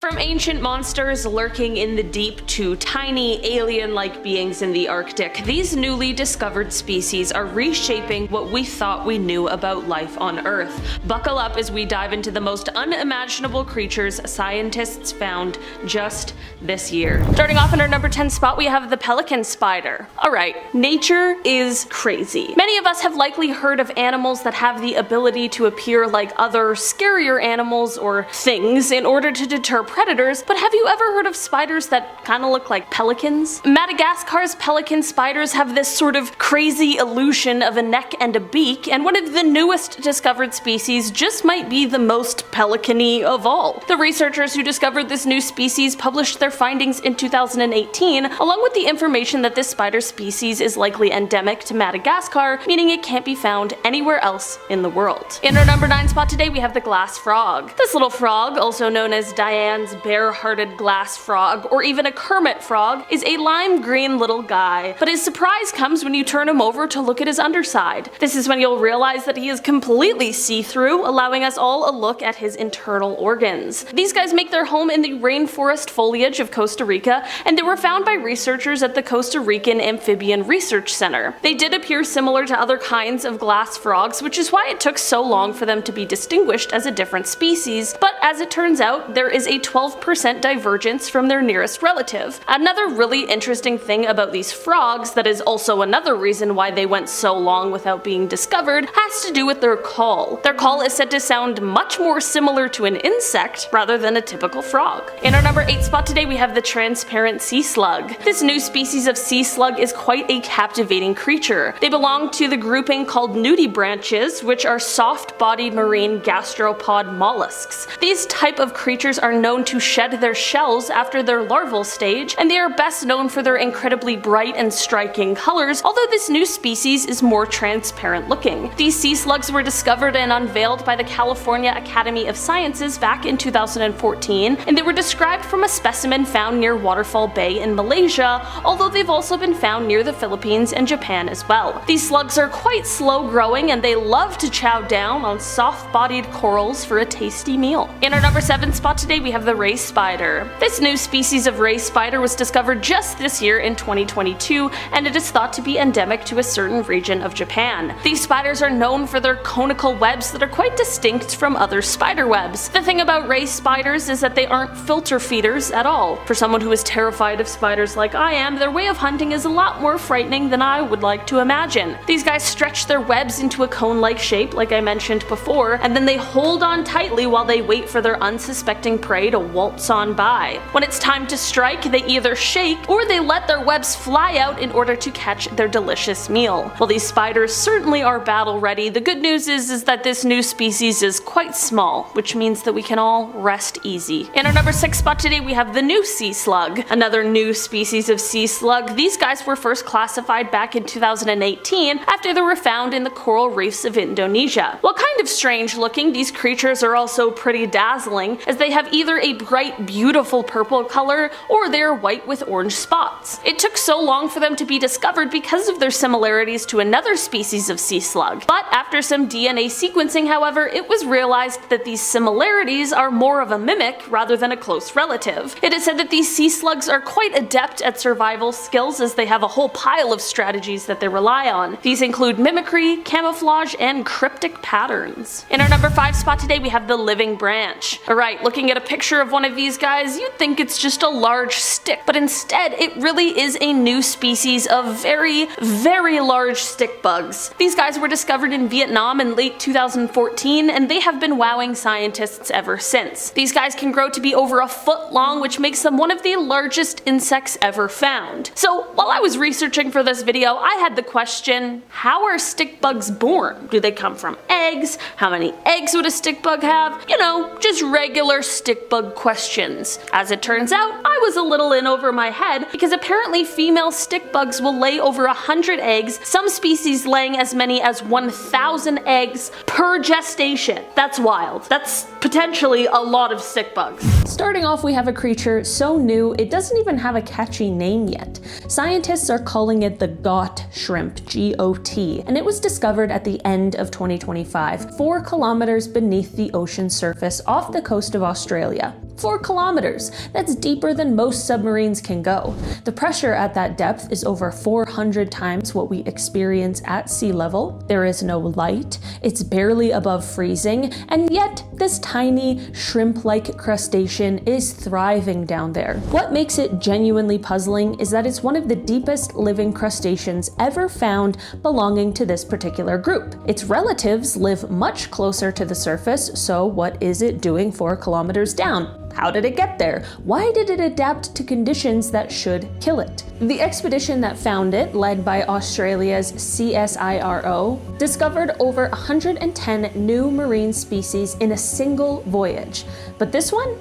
From ancient monsters lurking in the deep to tiny alien-like beings in the Arctic, these newly discovered species are reshaping what we thought we knew about life on Earth. Buckle up as we dive into the most unimaginable creatures scientists found just this year. Starting off in our number 10 spot, we have the pelican spider. Alright, nature is crazy. Many of us have likely heard of animals that have the ability to appear like other scarier animals or things in order to deter predators, but have you ever heard of spiders that kind of look like pelicans? Madagascar's pelican spiders have this sort of crazy illusion of a neck and a beak, and one of the newest discovered species just might be the most pelican-y of all. The researchers who discovered this new species published their findings in 2018, along with the information that this spider species is likely endemic to Madagascar, meaning it can't be found anywhere else in the world. In our number 9 spot today, we have the glass frog. This little frog, also known as Diane's bare-hearted glass frog, or even a Kermit frog, is a lime green little guy, but his surprise comes when you turn him over to look at his underside. This is when you'll realize that he is completely see-through, allowing us all a look at his internal organs. These guys make their home in the rainforest foliage of Costa Rica, and they were found by researchers at the Costa Rican Amphibian Research Center. They did appear similar to other kinds of glass frogs, which is why it took so long for them to be distinguished as a different species, but as it turns out, there is a 12% divergence from their nearest relative. Another really interesting thing about these frogs, that is also another reason why they went so long without being discovered, has to do with their call. Their call is said to sound much more similar to an insect rather than a typical frog. In our number 8 spot today, we have the transparent sea slug. This new species of sea slug is quite a captivating creature. They belong to the grouping called nudibranches, which are soft-bodied marine gastropod mollusks. These type of creatures are known to shed their shells after their larval stage, and they are best known for their incredibly bright and striking colors, although this new species is more transparent looking. These sea slugs were discovered and unveiled by the California Academy of Sciences back in 2014, and they were described from a specimen found near Waterfall Bay in Malaysia, although they've also been found near the Philippines and Japan as well. These slugs are quite slow growing, and they love to chow down on soft-bodied corals for a tasty meal. In our number 7 spot today, we have the ray spider. This new species of ray spider was discovered just this year in 2022, and it is thought to be endemic to a certain region of Japan. These spiders are known for their conical webs that are quite distinct from other spider webs. The thing about ray spiders is that they aren't filter feeders at all. For someone who is terrified of spiders like I am, their way of hunting is a lot more frightening than I would like to imagine. These guys stretch their webs into a cone-like shape, like I mentioned before, and then they hold on tightly while they wait for their unsuspecting prey to waltz on by. When it's time to strike, they either shake or they let their webs fly out in order to catch their delicious meal. While these spiders certainly are battle ready, the good news is that this new species is quite small, which means that we can all rest easy. In our number 6 spot today, we have the new sea slug. Another new species of sea slug. These guys were first classified back in 2018 after they were found in the coral reefs of Indonesia. While kind of strange looking, these creatures are also pretty dazzling, as they have either a bright, beautiful purple color or they're white with orange spots. It took so long for them to be discovered because of their similarities to another species of sea slug, but after some DNA sequencing, however, it was realized that these similarities are more of a mimic rather than a close relative. It is said that these sea slugs are quite adept at survival skills, as they have a whole pile of strategies that they rely on. These include mimicry, camouflage, and cryptic patterns. In our number 5 spot today, we have the living branch. Alright, looking at a picture of one of these guys, you'd think it's just a large stick, but instead it really is a new species of very, very large stick bugs. These guys were discovered in Vietnam in late 2014, and they have been wowing scientists ever since. These guys can grow to be over a foot long, which makes them one of the largest insects ever found. So while I was researching for this video, I had the question, how are stick bugs born? Do they come from eggs? How many eggs would a stick bug have? You know, just regular stick bug questions. As it turns out, I was a little in over my head, because apparently female stick bugs will lay over 100 eggs, some species laying as many as 1,000 eggs per gestation. That's wild. That's potentially a lot of stick bugs. Starting off, we have a creature so new it doesn't even have a catchy name yet. Scientists are calling it the got shrimp, G-O-T, and it was discovered at the end of 2025, 4 kilometers beneath the ocean surface off the coast of Australia. 4 kilometers. That's deeper than most submarines can go. The pressure at that depth is over 400 times what we experience at sea level. There is no light, it's barely above freezing, and yet this tiny shrimp-like crustacean is thriving down there. What makes it genuinely puzzling is that it's one of the deepest living crustaceans ever found belonging to this particular group. Its relatives live much closer to the surface, so what is it doing 4 kilometers down? How did it get there? Why did it adapt to conditions that should kill it? The expedition that found it, led by Australia's CSIRO, discovered over 110 new marine species in a single voyage. But this one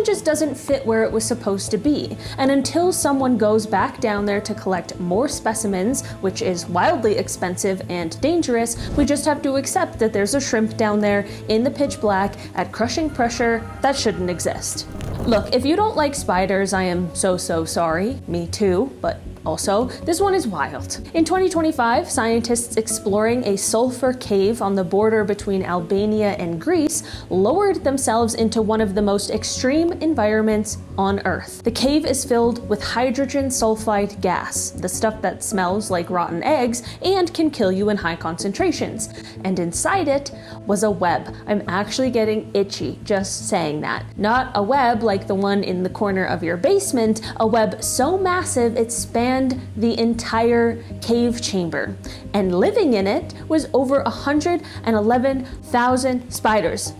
just doesn't fit where it was supposed to be. And until someone goes back down there to collect more specimens, which is wildly expensive and dangerous, we just have to accept that there's a shrimp down there in the pitch black at crushing pressure that shouldn't exist. Look, if you don't like spiders, I am so sorry. Me too, but also, this one is wild. In 2025, scientists exploring a sulfur cave on the border between Albania and Greece lowered themselves into one of the most extreme environments on Earth. The cave is filled with hydrogen sulfide gas, the stuff that smells like rotten eggs and can kill you in high concentrations. And inside it was a web. I'm actually getting itchy just saying that. Not a web like the one in the corner of your basement, a web so massive it spanned the entire cave chamber, and living in it was over 111,000 spiders.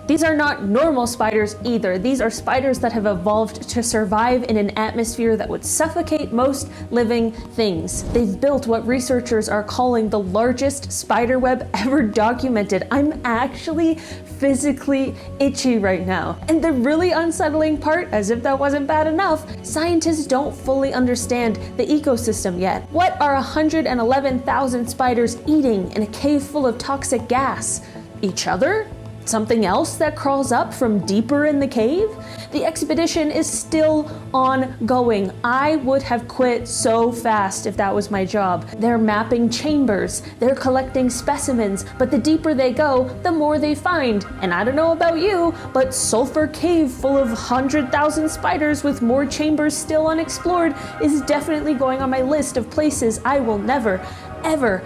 These are not normal spiders either. These are spiders that have evolved to survive in an atmosphere that would suffocate most living things. They've built what researchers are calling the largest spider web ever documented. I'm actually physically itchy right now. And the really unsettling part, as if that wasn't bad enough, scientists don't fully understand the ecosystem yet. What are 111,000 spiders eating in a cave full of toxic gas? Each other? Something else that crawls up from deeper in the cave? The expedition is still ongoing. I would have quit so fast if that was my job. They're mapping chambers, they're collecting specimens, but the deeper they go, the more they find. And I don't know about you, but Sulfur Cave full of 100,000 spiders with more chambers still unexplored is definitely going on my list of places I will never, ever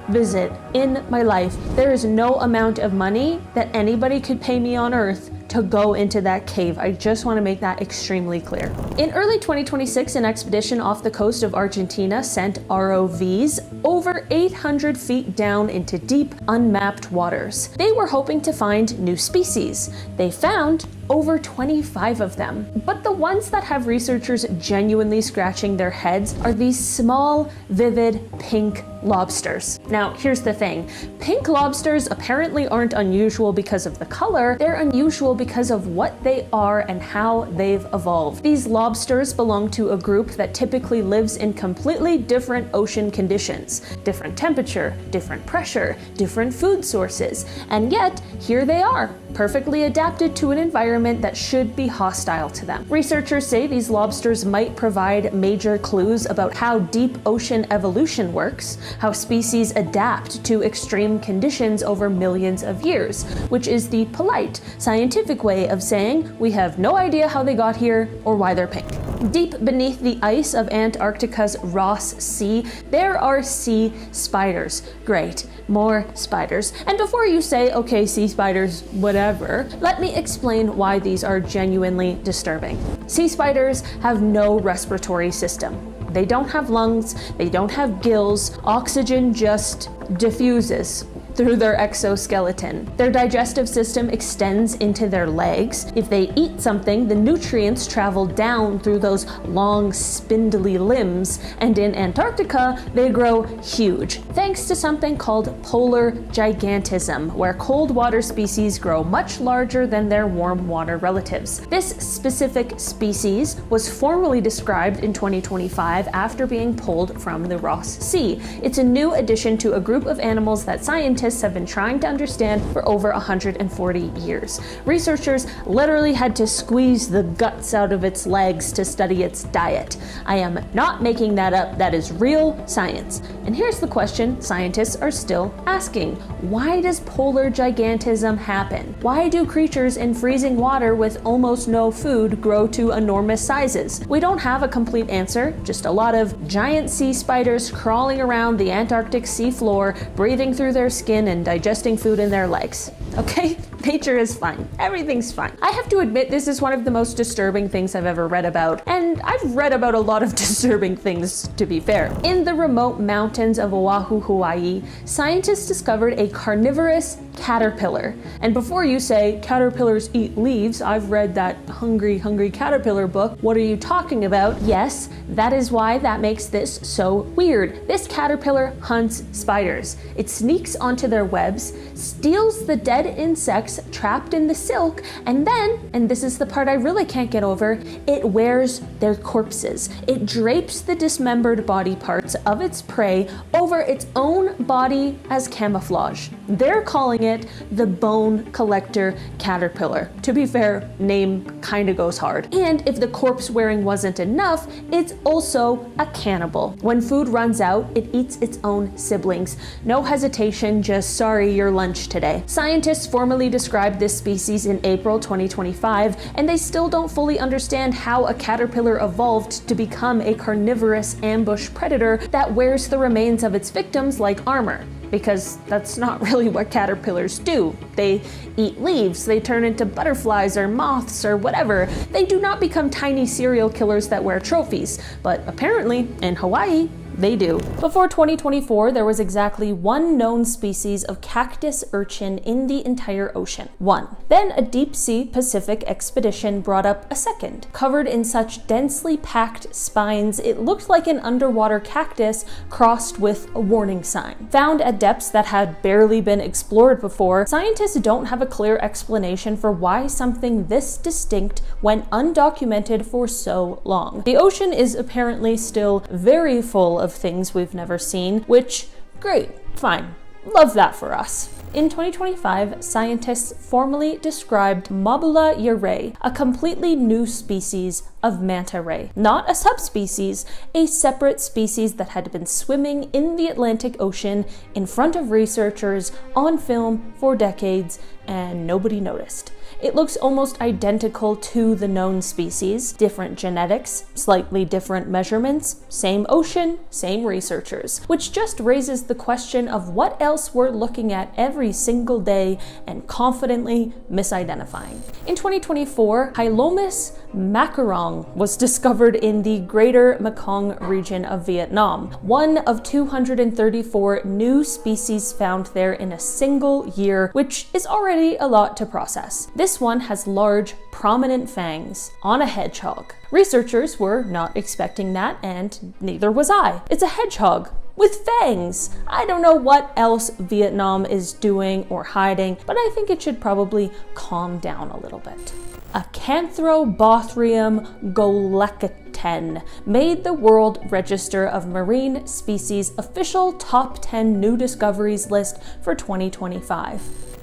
visit in my life. There is no amount of money that anybody could pay me on Earth to go into that cave. I just want to make that extremely clear. In early 2026, an expedition off the coast of Argentina sent ROVs over 800 feet down into deep, unmapped waters. They were hoping to find new species. They found over 25 of them. But the ones that have researchers genuinely scratching their heads are these small, vivid, pink lobsters. Now, here's the thing. Pink lobsters apparently aren't unusual because of the color. They're unusual because of what they are and how they've evolved. These lobsters belong to a group that typically lives in completely different ocean conditions. Different temperature, different pressure, different food sources. And yet, here they are, perfectly adapted to an environment that should be hostile to them. Researchers say these lobsters might provide major clues about how deep ocean evolution works, how species adapt to extreme conditions over millions of years, which is the polite, scientific way of saying we have no idea how they got here or why they're pink. Deep beneath the ice of Antarctica's Ross Sea, there are sea spiders. Great, more spiders. And before you say, okay, sea spiders, whatever, let me explain why these are genuinely disturbing. Sea spiders have no respiratory system. They don't have lungs, they don't have gills, oxygen just diffuses through their exoskeleton. Their digestive system extends into their legs. If they eat something, the nutrients travel down through those long, spindly limbs, and in Antarctica, they grow huge, thanks to something called polar gigantism, where cold water species grow much larger than their warm water relatives. This specific species was formally described in 2025 after being pulled from the Ross Sea. It's a new addition to a group of animals that scientists have been trying to understand for over 140 years. Researchers literally had to squeeze the guts out of its legs to study its diet. I am not making that up, that is real science. And here's the question scientists are still asking. Why does polar gigantism happen? Why do creatures in freezing water with almost no food grow to enormous sizes? We don't have a complete answer, just a lot of giant sea spiders crawling around the Antarctic sea floor, breathing through their skin and digesting food in their legs. Okay? Nature is fine. Everything's fine. I have to admit, this is one of the most disturbing things I've ever read about, and I've read about a lot of disturbing things, to be fair. In the remote mountains of Oahu, Hawaii, scientists discovered a carnivorous caterpillar. And before you say, caterpillars eat leaves, I've read that Hungry Caterpillar book, what are you talking about? Yes, that is why that makes this so weird. This caterpillar hunts spiders. It sneaks onto their webs, steals the dead insects trapped in the silk, and then, and this is the part I really can't get over, it wears their corpses. It drapes the dismembered body parts of its prey over its own body as camouflage. They're calling it the bone collector caterpillar. To be fair, name kinda goes hard. And if the corpse wearing wasn't enough, it's also a cannibal. When food runs out, it eats its own siblings. No hesitation, just sorry, your lunch today. Scientists formally described this species in April 2025, and they still don't fully understand how a caterpillar evolved to become a carnivorous ambush predator that wears the remains of its victims like armor. Because that's not really what caterpillars do. They eat leaves, they turn into butterflies or moths or whatever. They do not become tiny serial killers that wear trophies, but apparently in Hawaii, they do. Before 2024, there was exactly one known species of cactus urchin in the entire ocean. One. Then a deep-sea Pacific expedition brought up a second. Covered in such densely packed spines, it looked like an underwater cactus crossed with a warning sign. Found at depths that had barely been explored before, scientists don't have a clear explanation for why something this distinct went undocumented for so long. The ocean is apparently still very full of things we've never seen, which, great, fine, love that for us. In 2025, scientists formally described Mabula yarei, a completely new species of manta ray. Not a subspecies, a separate species that had been swimming in the Atlantic Ocean in front of researchers on film for decades, and nobody noticed. It looks almost identical to the known species, different genetics, slightly different measurements, same ocean, same researchers, which just raises the question of what else we're looking at every single day and confidently misidentifying. In 2024, Hylomus macarong was discovered in the Greater Mekong region of Vietnam, one of 234 new species found there in a single year, which is already a lot to process. This one has large, prominent fangs on a hedgehog. Researchers were not expecting that, and neither was I. It's a hedgehog with fangs. I don't know what else Vietnam is doing or hiding, but I think it should probably calm down a little bit. Acanthobothrium golekiten made the World Register of Marine Species official top 10 new discoveries list for 2025.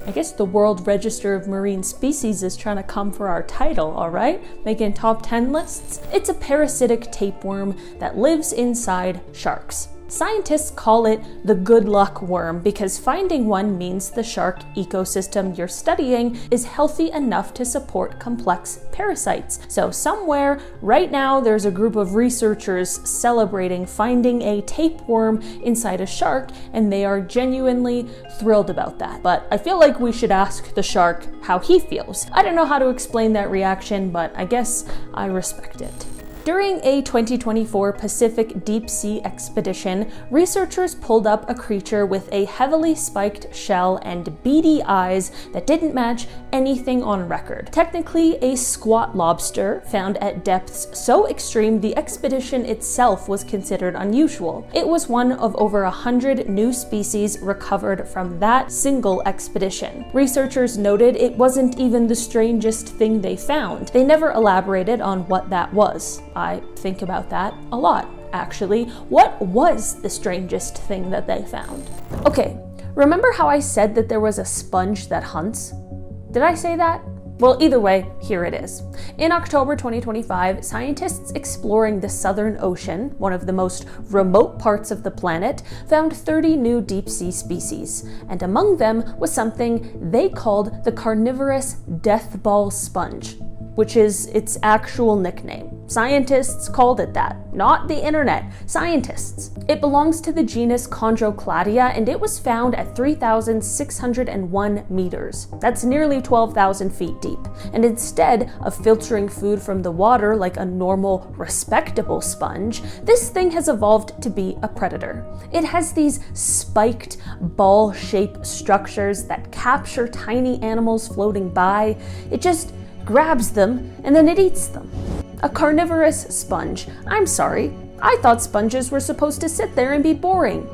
I guess the World Register of Marine Species is trying to come for our title, all right? Making top 10 lists. It's a parasitic tapeworm that lives inside sharks. Scientists call it the good luck worm because finding one means the shark ecosystem you're studying is healthy enough to support complex parasites. So somewhere right now there's a group of researchers celebrating finding a tapeworm inside a shark, and they are genuinely thrilled about that. But I feel like we should ask the shark how he feels. I don't know how to explain that reaction, but I guess I respect it. During a 2024 Pacific deep sea expedition, researchers pulled up a creature with a heavily spiked shell and beady eyes that didn't match anything on record. Technically a squat lobster found at depths so extreme the expedition itself was considered unusual. It was one of over 100 new species recovered from that single expedition. Researchers noted it wasn't even the strangest thing they found. They never elaborated on what that was. I think about that a lot, actually. What was the strangest thing that they found? Okay, remember how I said that there was a sponge that hunts? Did I say that? Well, either way, here it is. In October 2025, scientists exploring the Southern Ocean, one of the most remote parts of the planet, found 30 new deep-sea species, and among them was something they called the carnivorous death ball sponge, which is its actual nickname. Scientists called it that, not the internet, scientists. It belongs to the genus Chondrocladia, and it was found at 3,601 meters. That's nearly 12,000 feet deep. And instead of filtering food from the water like a normal, respectable sponge, this thing has evolved to be a predator. It has these spiked, ball-shaped structures that capture tiny animals floating by. It just grabs them and then it eats them. A carnivorous sponge. I'm sorry, I thought sponges were supposed to sit there and be boring.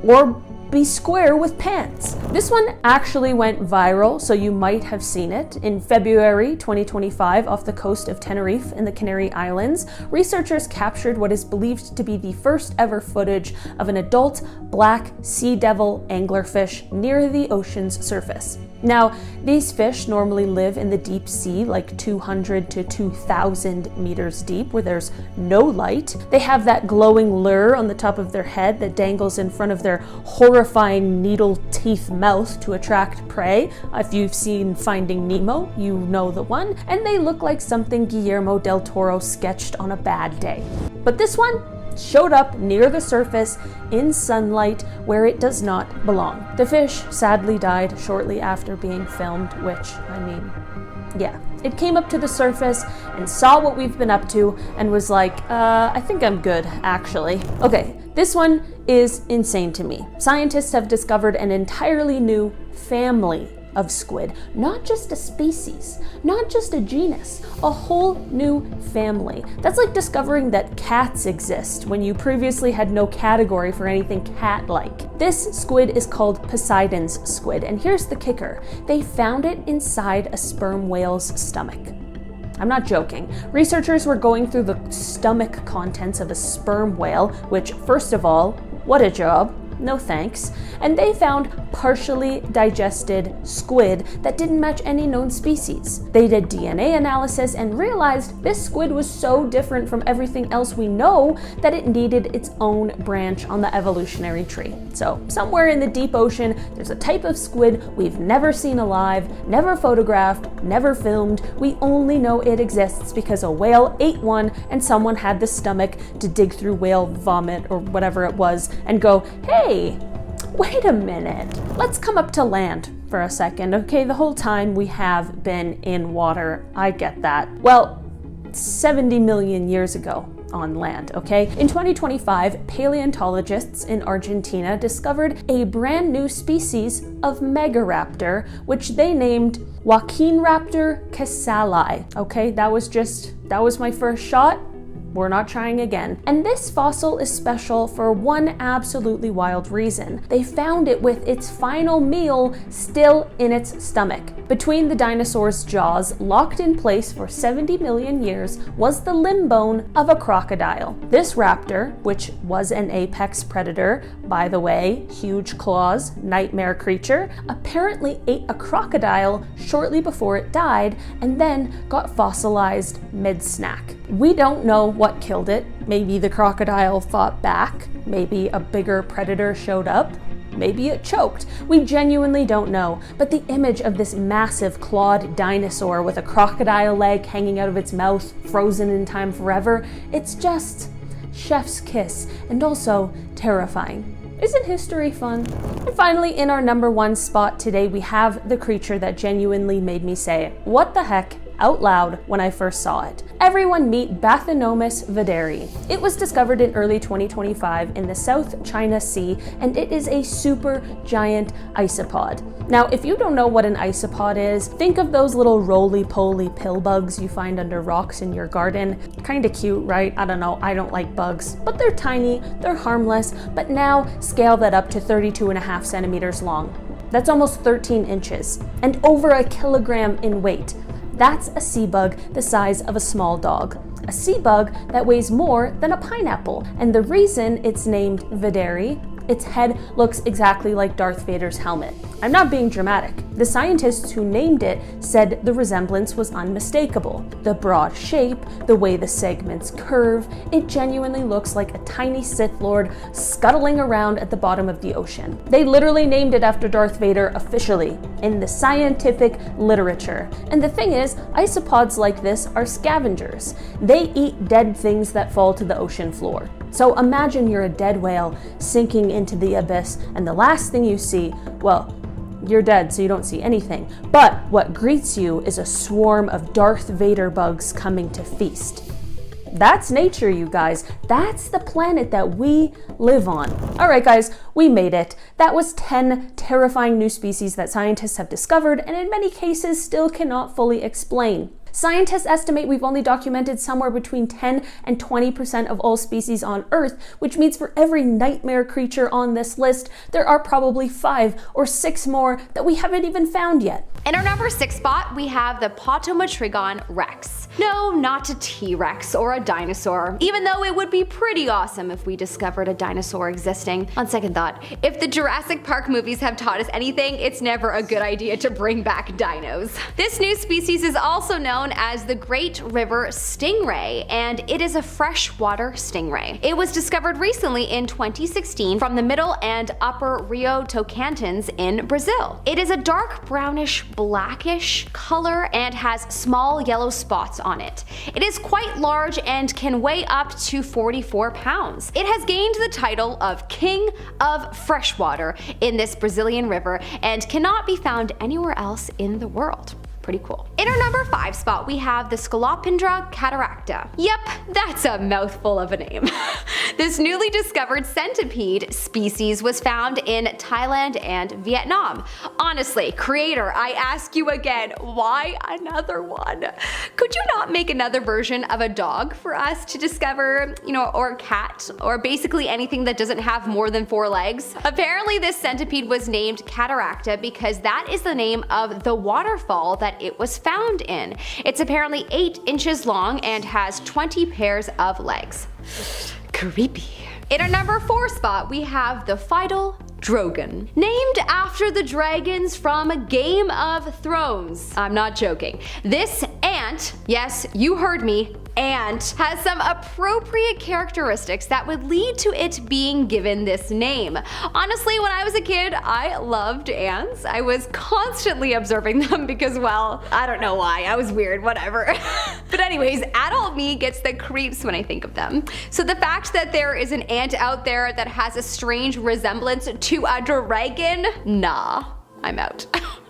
Or be square with pants. This one actually went viral, so you might have seen it. In February 2025, off the coast of Tenerife in the Canary Islands, researchers captured what is believed to be the first ever footage of an adult black sea devil anglerfish near the ocean's surface. Now, these fish normally live in the deep sea, like 200 to 2,000 meters deep, where there's no light. They have that glowing lure on the top of their head that dangles in front of their horrifying needle-teeth mouth to attract prey. If you've seen Finding Nemo, you know the one. And they look like something Guillermo del Toro sketched on a bad day. But this one showed up near the surface in sunlight where it does not belong. The fish sadly died shortly after being filmed, which, I mean, yeah. It came up to the surface and saw what we've been up to and was like, I think I'm good, actually. Okay, this one is insane to me. Scientists have discovered an entirely new family of squid, not just a species, not just a genus, a whole new family. That's like discovering that cats exist when you previously had no category for anything cat-like. This squid is called Poseidon's squid, and here's the kicker. They found it inside a sperm whale's stomach. I'm not joking. Researchers were going through the stomach contents of a sperm whale, which, first of all, what a job. No thanks. And they found partially digested squid that didn't match any known species. They did DNA analysis and realized this squid was so different from everything else we know that it needed its own branch on the evolutionary tree. So somewhere in the deep ocean, there's a type of squid we've never seen alive, never photographed, never filmed. We only know it exists because a whale ate one and someone had the stomach to dig through whale vomit or whatever it was and go, hey, wait a minute, let's come up to land for a second. Okay, the whole time we have been in water, I get that. Well, 70 million years ago on land, okay? In 2025, paleontologists in Argentina discovered a brand new species of megaraptor, which they named Joaquinraptor casali. Okay, that was my first shot. We're not trying again. And this fossil is special for one absolutely wild reason. They found it with its final meal still in its stomach. Between the dinosaur's jaws, locked in place for 70 million years, was the limb bone of a crocodile. This raptor, which was an apex predator, by the way, huge claws, nightmare creature, apparently ate a crocodile shortly before it died and then got fossilized mid-snack. We don't know what killed it. Maybe the crocodile fought back. Maybe a bigger predator showed up. Maybe it choked. We genuinely don't know. But the image of this massive clawed dinosaur with a crocodile leg hanging out of its mouth, frozen in time forever, it's just chef's kiss and also terrifying. Isn't history fun? And finally, in our number one spot today, we have the creature that genuinely made me say, what the heck, out loud when I first saw it. Everyone meet Bathynomus vaderi. It was discovered in early 2025 in the South China Sea, and it is a super giant isopod. Now, if you don't know what an isopod is, think of those little roly-poly pill bugs you find under rocks in your garden. Kinda cute, right? I don't know, I don't like bugs, but they're tiny, they're harmless, but now scale that up to 32.5 centimeters long. That's almost 13 inches, and over a kilogram in weight. That's a sea bug the size of a small dog. A sea bug that weighs more than a pineapple. And the reason it's named vaderi its head looks exactly like Darth Vader's helmet. I'm not being dramatic. The scientists who named it said the resemblance was unmistakable. The broad shape, the way the segments curve, it genuinely looks like a tiny Sith Lord scuttling around at the bottom of the ocean. They literally named it after Darth Vader officially, in the scientific literature. And the thing is, isopods like this are scavengers. They eat dead things that fall to the ocean floor. So imagine you're a dead whale sinking into the abyss, and the last thing you see, well, you're dead, so you don't see anything. But what greets you is a swarm of Darth Vader bugs coming to feast. That's nature, you guys. That's the planet that we live on. All right, guys, we made it. That was 10 terrifying new species that scientists have discovered and in many cases still cannot fully explain. Scientists estimate we've only documented somewhere between 10 and 20% of all species on Earth, which means for every nightmare creature on this list, there are probably 5 or 6 more that we haven't even found yet. In our number 6 spot, we have the Potomatrigon rex. No, not a T-Rex or a dinosaur, even though it would be pretty awesome if we discovered a dinosaur existing. On second thought, if the Jurassic Park movies have taught us anything, it's never a good idea to bring back dinos. This new species is also known as the Great River Stingray, and it is a freshwater stingray. It was discovered recently in 2016 from the middle and upper Rio Tocantins in Brazil. It is a dark brownish blackish color and has small yellow spots on it. It is quite large and can weigh up to 44 pounds. It has gained the title of King of Freshwater in this Brazilian river and cannot be found anywhere else in the world. Pretty cool. In our number 5 spot, we have the Scolopendra cataracta. Yep, that's a mouthful of a name. This newly discovered centipede species was found in Thailand and Vietnam. Honestly, creator, I ask you again, why another one? Could you not make another version of a dog for us to discover, or a cat, or basically anything that doesn't have more than 4 legs? Apparently this centipede was named cataracta because that is the name of the waterfall that it was found in. It's apparently 8 inches long and has 20 pairs of legs. Creepy. In our number 4 spot, we have the Phytol Drogon, named after the dragons from Game of Thrones. I'm not joking. This ant, yes, you heard me, ant, has some appropriate characteristics that would lead to it being given this name. Honestly, when I was a kid, I loved ants. I was constantly observing them because, well, I don't know why. I was weird, whatever. But anyways, adult me gets the creeps when I think of them. So the fact that there is an ant out there that has a strange resemblance to a dragon, nah, I'm out.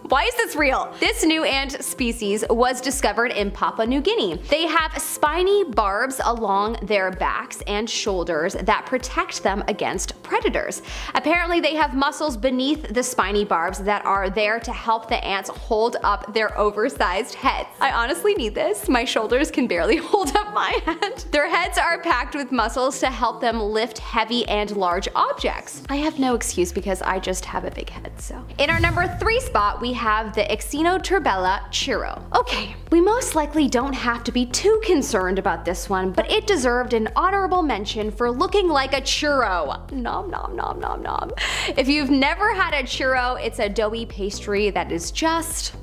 Why is this real? This new ant species was discovered in Papua New Guinea. They have spiny barbs along their backs and shoulders that protect them against predators. Apparently they have muscles beneath the spiny barbs that are there to help the ants hold up their oversized heads. I honestly need this. My shoulders can barely hold up my head. Their heads are packed with muscles to help them lift heavy and large objects. I have no excuse because I just have a big head, so. In our number 3 spot, we have the Ixinoturbella churro. Okay, we most likely don't have to be too concerned about this one, but it deserved an honorable mention for looking like a churro. Nom nom nom nom nom. If you've never had a churro, it's a doughy pastry that is just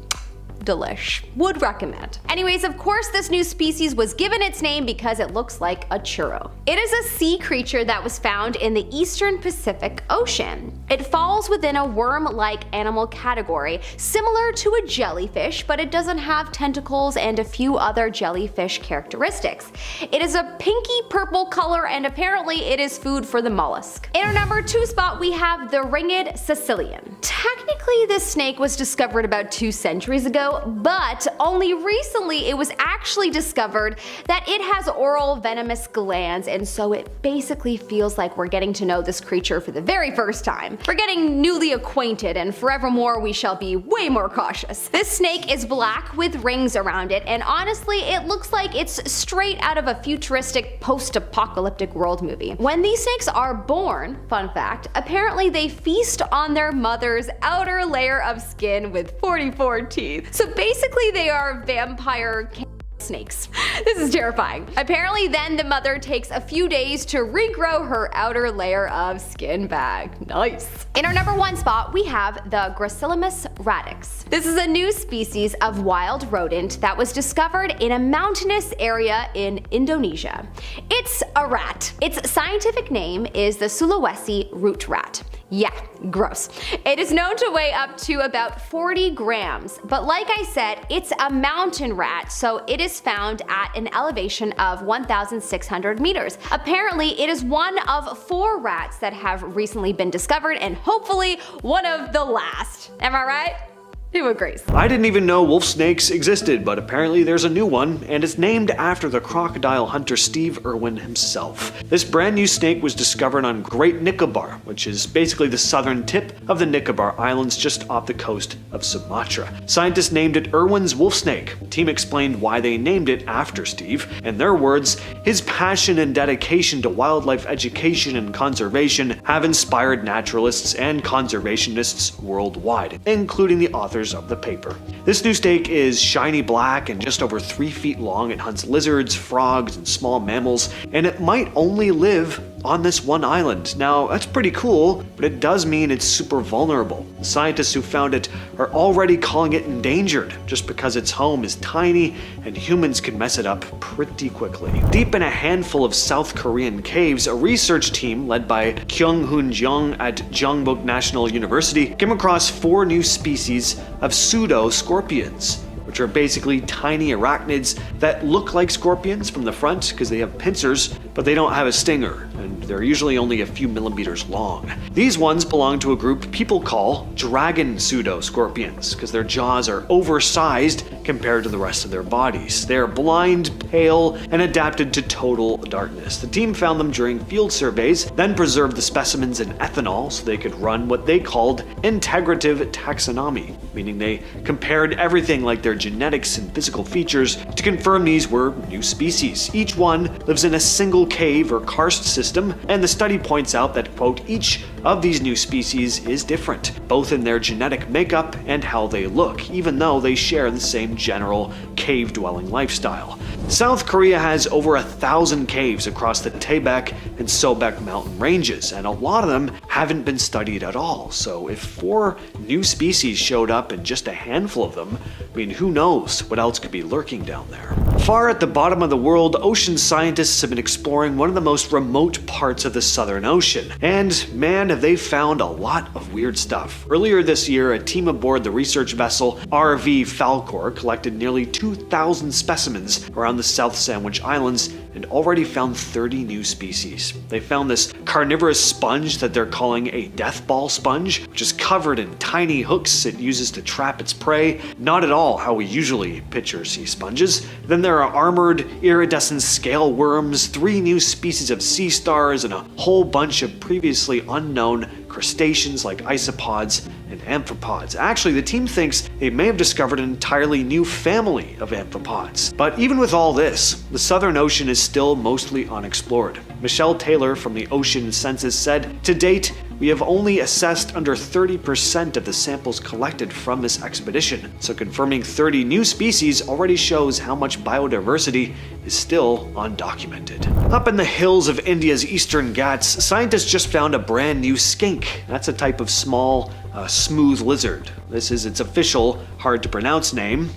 delish. Would recommend. Anyways, of course this new species was given its name because it looks like a churro. It is a sea creature that was found in the eastern Pacific Ocean. It falls within a worm-like animal category, similar to a jellyfish, but it doesn't have tentacles and a few other jellyfish characteristics. It is a pinky purple color and apparently it is food for the mollusk. In our number 2 spot, we have the ringed Sicilian. Technically, this snake was discovered about 2 centuries ago, but only recently it was actually discovered that it has oral venomous glands, and so it basically feels like we're getting to know this creature for the very first time. We're getting newly acquainted, and forevermore we shall be way more cautious. This snake is black with rings around it, and honestly it looks like it's straight out of a futuristic post-apocalyptic world movie. When these snakes are born, fun fact, apparently they feast on their mother's outer layer of skin with 44 teeth. So basically they are vampire snakes. This is terrifying. Apparently then the mother takes a few days to regrow her outer layer of skin bag. Nice. In our number 1 spot, we have the Gracilis radix. This is a new species of wild rodent that was discovered in a mountainous area in Indonesia. It's a rat. Its scientific name is the Sulawesi root rat. Yeah, gross. It is known to weigh up to about 40 grams, but like I said, it's a mountain rat, so it is found at an elevation of 1,600 meters. Apparently, it is one of 4 rats that have recently been discovered, and hopefully one of the last. Am I right? Who agrees? I didn't even know wolf snakes existed, but apparently there's a new one, and it's named after the crocodile hunter Steve Irwin himself. This brand new snake was discovered on Great Nicobar, which is basically the southern tip of the Nicobar Islands just off the coast of Sumatra. Scientists named it Irwin's wolf snake. The team explained why they named it after Steve. In their words, his passion and dedication to wildlife education and conservation have inspired naturalists and conservationists worldwide, including the authors of the paper. This new snake is shiny black and just over 3 feet long. It hunts lizards, frogs, and small mammals, and it might only live on this one island. Now, that's pretty cool, but it does mean it's super vulnerable. The scientists who found it are already calling it endangered just because its home is tiny and humans can mess it up pretty quickly. Deep in a handful of South Korean caves, a research team led by Kyung-hoon Jeong at Jeongbuk National University came across 4 new species of pseudo-scorpions, which are basically tiny arachnids that look like scorpions from the front because they have pincers, but they don't have a stinger, and they're usually only a few millimeters long. These ones belong to a group people call dragon pseudo-scorpions because their jaws are oversized compared to the rest of their bodies. They're blind, pale, and adapted to total darkness. The team found them during field surveys, then preserved the specimens in ethanol so they could run what they called integrative taxonomy, meaning they compared everything like their genetics and physical features to confirm these were new species. Each one lives in a single cave or karst system, and the study points out that, quote, each of these new species is different, both in their genetic makeup and how they look, even though they share the same general cave-dwelling lifestyle. South Korea has over 1,000 caves across the Taebaek and Sobaek mountain ranges, and a lot of them haven't been studied at all. So if 4 new species showed up in just a handful of them, I mean, who knows what else could be lurking down there. Far at the bottom of the world, ocean scientists have been exploring one of the most remote parts of the Southern Ocean, and man, have they found a lot of weird stuff. Earlier this year, a team aboard the research vessel RV Falkor collected nearly 2,000 specimens around the South Sandwich Islands and already found 30 new species. They found this carnivorous sponge that they're calling a death ball sponge, which is covered in tiny hooks it uses to trap its prey. Not at all how we usually picture sea sponges. Then there are armored iridescent scale worms, 3 new species of sea stars, and a whole bunch of previously unknown crustaceans like isopods and amphipods. Actually, the team thinks they may have discovered an entirely new family of amphipods. But even with all this, the Southern Ocean is still mostly unexplored. Michelle Taylor from the Ocean Census said, "To date, we have only assessed under 30% of the samples collected from this expedition, so confirming 30 new species already shows how much biodiversity is still undocumented." Up in the hills of India's Eastern Ghats, scientists just found a brand new skink. That's a type of small, smooth lizard. This is its official, hard to pronounce name.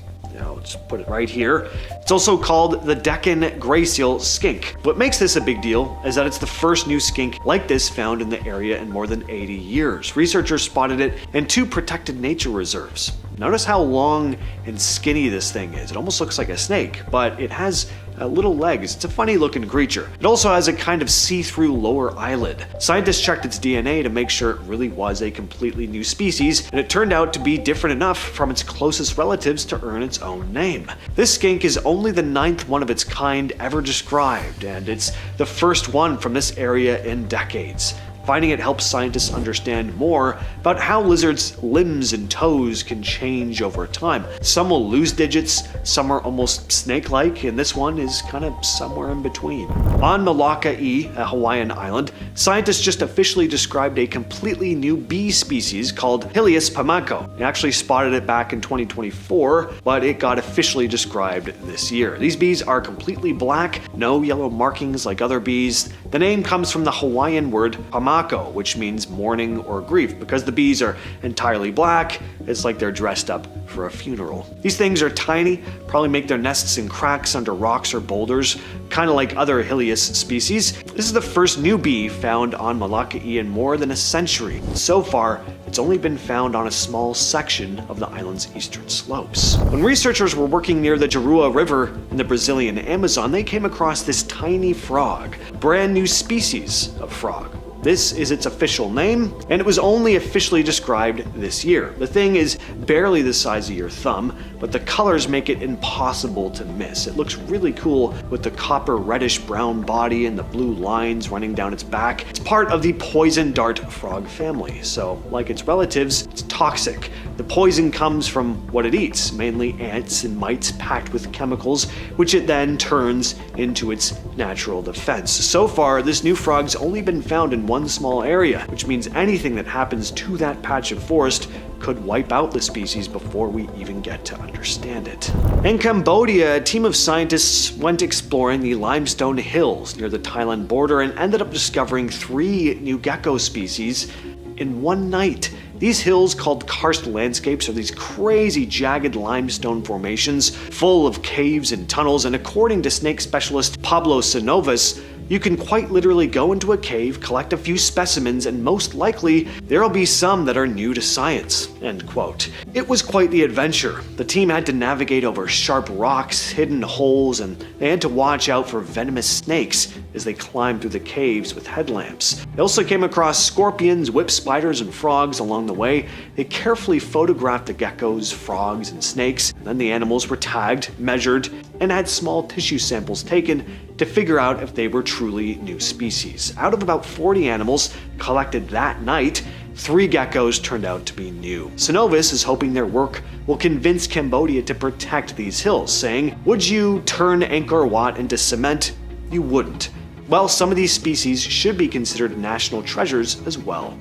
Let's put it right here. It's also called the Deccan gray seal skink. What makes this a big deal is that it's the first new skink like this found in the area in more than 80 years. Researchers spotted it in 2 protected nature reserves. Notice how long and skinny this thing is. It almost looks like a snake, but it has little legs. It's a funny looking creature. It also has a kind of see-through lower eyelid. Scientists checked its DNA to make sure it really was a completely new species, and it turned out to be different enough from its closest relatives to earn its own name. This skink is only the 9th one of its kind ever described, and it's the first one from this area in decades. Finding it helps scientists understand more about how lizards' limbs and toes can change over time. Some will lose digits, some are almost snake-like, and this one is kind of somewhere in between. On Molokai, a Hawaiian island, scientists just officially described a completely new bee species called Helios pamako. They actually spotted it back in 2024, but it got officially described this year. These bees are completely black, no yellow markings like other bees. The name comes from the Hawaiian word pamako, which means mourning or grief. Because the bees are entirely black, it's like they're dressed up for a funeral. These things are tiny, probably make their nests in cracks under rocks or boulders, kind of like other Helios species. This is the first new bee found on Molokai in more than a century. So far, it's only been found on a small section of the island's eastern slopes. When researchers were working near the Juruá River in the Brazilian Amazon, they came across this tiny frog, a brand new species of frog. This is its official name, and it was only officially described this year. The thing is barely the size of your thumb, but the colors make it impossible to miss. It looks really cool with the copper reddish brown body and the blue lines running down its back. It's part of the poison dart frog family, so like its relatives, it's toxic. The poison comes from what it eats, mainly ants and mites packed with chemicals, which it then turns into its natural defense. So far, this new frog's only been found in one small area, which means anything that happens to that patch of forest could wipe out the species before we even get to understand it. In Cambodia, a team of scientists went exploring the limestone hills near the Thailand border and ended up discovering 3 new gecko species in one night. These hills, called karst landscapes, are these crazy jagged limestone formations full of caves and tunnels, and according to snake specialist Pablo Sinovas, you can quite literally go into a cave, collect a few specimens, and most likely there'll be some that are new to science. End quote. It was quite the adventure. The team had to navigate over sharp rocks, hidden holes, and they had to watch out for venomous snakes as they climbed through the caves with headlamps. They also came across scorpions, whip spiders, and frogs along the way. They carefully photographed the geckos, frogs, and snakes. Then the animals were tagged, measured, and had small tissue samples taken to figure out if they were truly new species. Out of about 40 animals collected that night, 3 geckos turned out to be new. Sinovas is hoping their work will convince Cambodia to protect these hills, saying, "Would you turn Angkor Wat into cement? You wouldn't." Well, some of these species should be considered national treasures as well.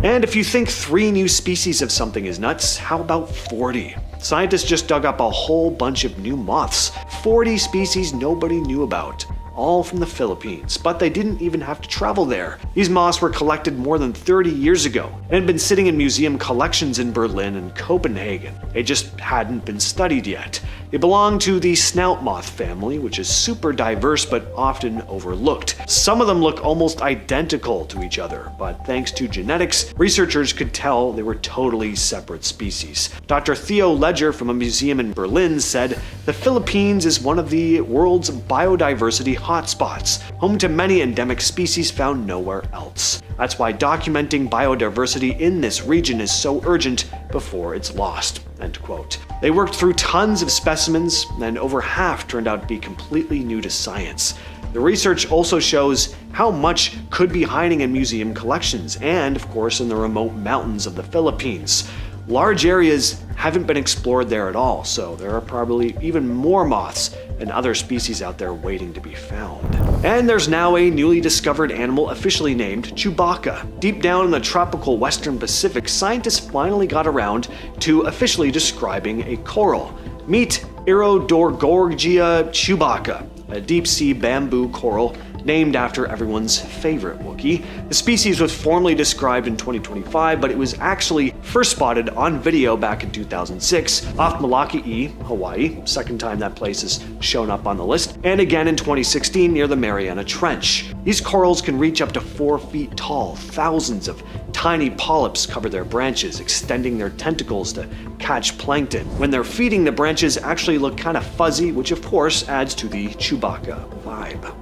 And if you think 3 new species of something is nuts, how about 40? Scientists just dug up a whole bunch of new moths. 40 species nobody knew about. All from the Philippines, but they didn't even have to travel there. These moths were collected more than 30 years ago and had been sitting in museum collections in Berlin and Copenhagen. They just hadn't been studied yet. They belong to the snout moth family, which is super diverse but often overlooked. Some of them look almost identical to each other, but thanks to genetics, researchers could tell they were totally separate species. Dr. Theo Ledger from a museum in Berlin said, "The Philippines is one of the world's biodiversity hotspots, home to many endemic species found nowhere else. That's why documenting biodiversity in this region is so urgent before it's lost." End quote. They worked through tons of specimens, and over half turned out to be completely new to science. The research also shows how much could be hiding in museum collections and, of course, in the remote mountains of the Philippines. Large areas haven't been explored there at all, so there are probably even more moths and other species out there waiting to be found. And there's now a newly discovered animal officially named Chewbacca. Deep down in the tropical western Pacific, scientists finally got around to officially describing a coral. Meet Iridorgorgia chewbacca, a deep-sea bamboo coral named after everyone's favorite Wookiee. The species was formally described in 2025, but it was actually first spotted on video back in 2006 off Molokai, Hawaii, second time that place has shown up on the list, and again in 2016 near the Mariana Trench. These corals can reach up to 4 feet tall. Thousands of tiny polyps cover their branches, extending their tentacles to catch plankton. When they're feeding, the branches actually look kind of fuzzy, which of course adds to the Chewbacca vibe.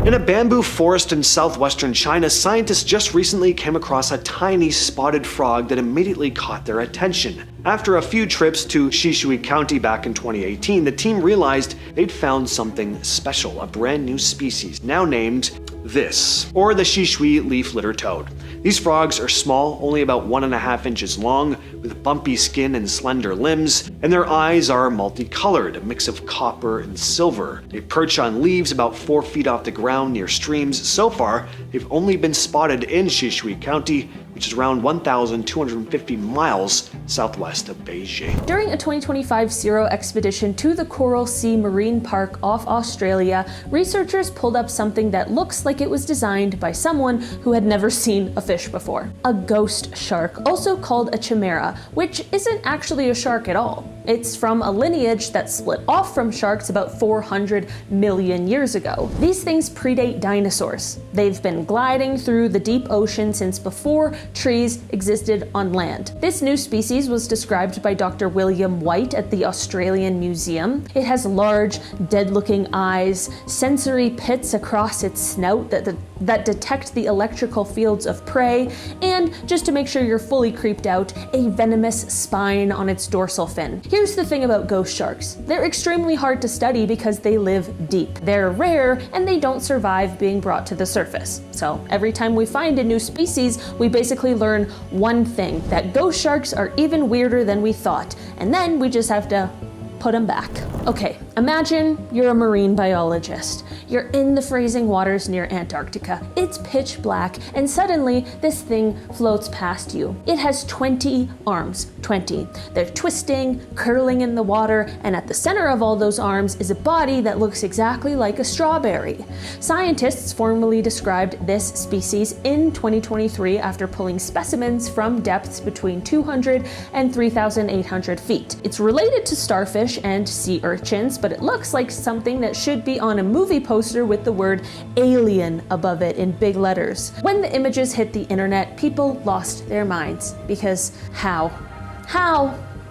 In a bamboo forest in southwestern China, scientists just recently came across a tiny spotted frog that immediately caught their attention. After a few trips to Shishui County back in 2018, the team realized they'd found something special, a brand new species, now named this, or the Shishui leaf litter toad. These frogs are small, only about 1.5 inches long, with bumpy skin and slender limbs, and their eyes are multicolored, a mix of copper and silver. They perch on leaves about 4 feet off the ground near streams. So far, they've only been spotted in Shishui County, which is around 1,250 miles southwest of Beijing. During a 2025 Zero expedition to the Coral Sea Marine Park off Australia, researchers pulled up something that looks like it was designed by someone who had never seen a fish before. A ghost shark, also called a chimera, which isn't actually a shark at all. It's from a lineage that split off from sharks about 400 million years ago. These things predate dinosaurs. They've been gliding through the deep ocean since before trees existed on land. This new species was described by Dr. William White at the Australian Museum. It has large, dead-looking eyes, sensory pits across its snout that detect the electrical fields of prey, and, just to make sure you're fully creeped out, a venomous spine on its dorsal fin. Here's the thing about ghost sharks. They're extremely hard to study because they live deep. They're rare, and they don't survive being brought to the surface. So every time we find a new species, we basically learn one thing, that ghost sharks are even weirder than we thought, and then we just have to put them back. Okay, imagine you're a marine biologist. You're in the freezing waters near Antarctica. It's pitch black, and suddenly this thing floats past you. It has 20 arms, 20. They're twisting, curling in the water, and at the center of all those arms is a body that looks exactly like a strawberry. Scientists formally described this species in 2023 after pulling specimens from depths between 200 and 3,800 feet. It's related to starfish and sea urchins, but it looks like something that should be on a movie poster with the word alien above it in big letters. When the images hit the internet, people lost their minds because how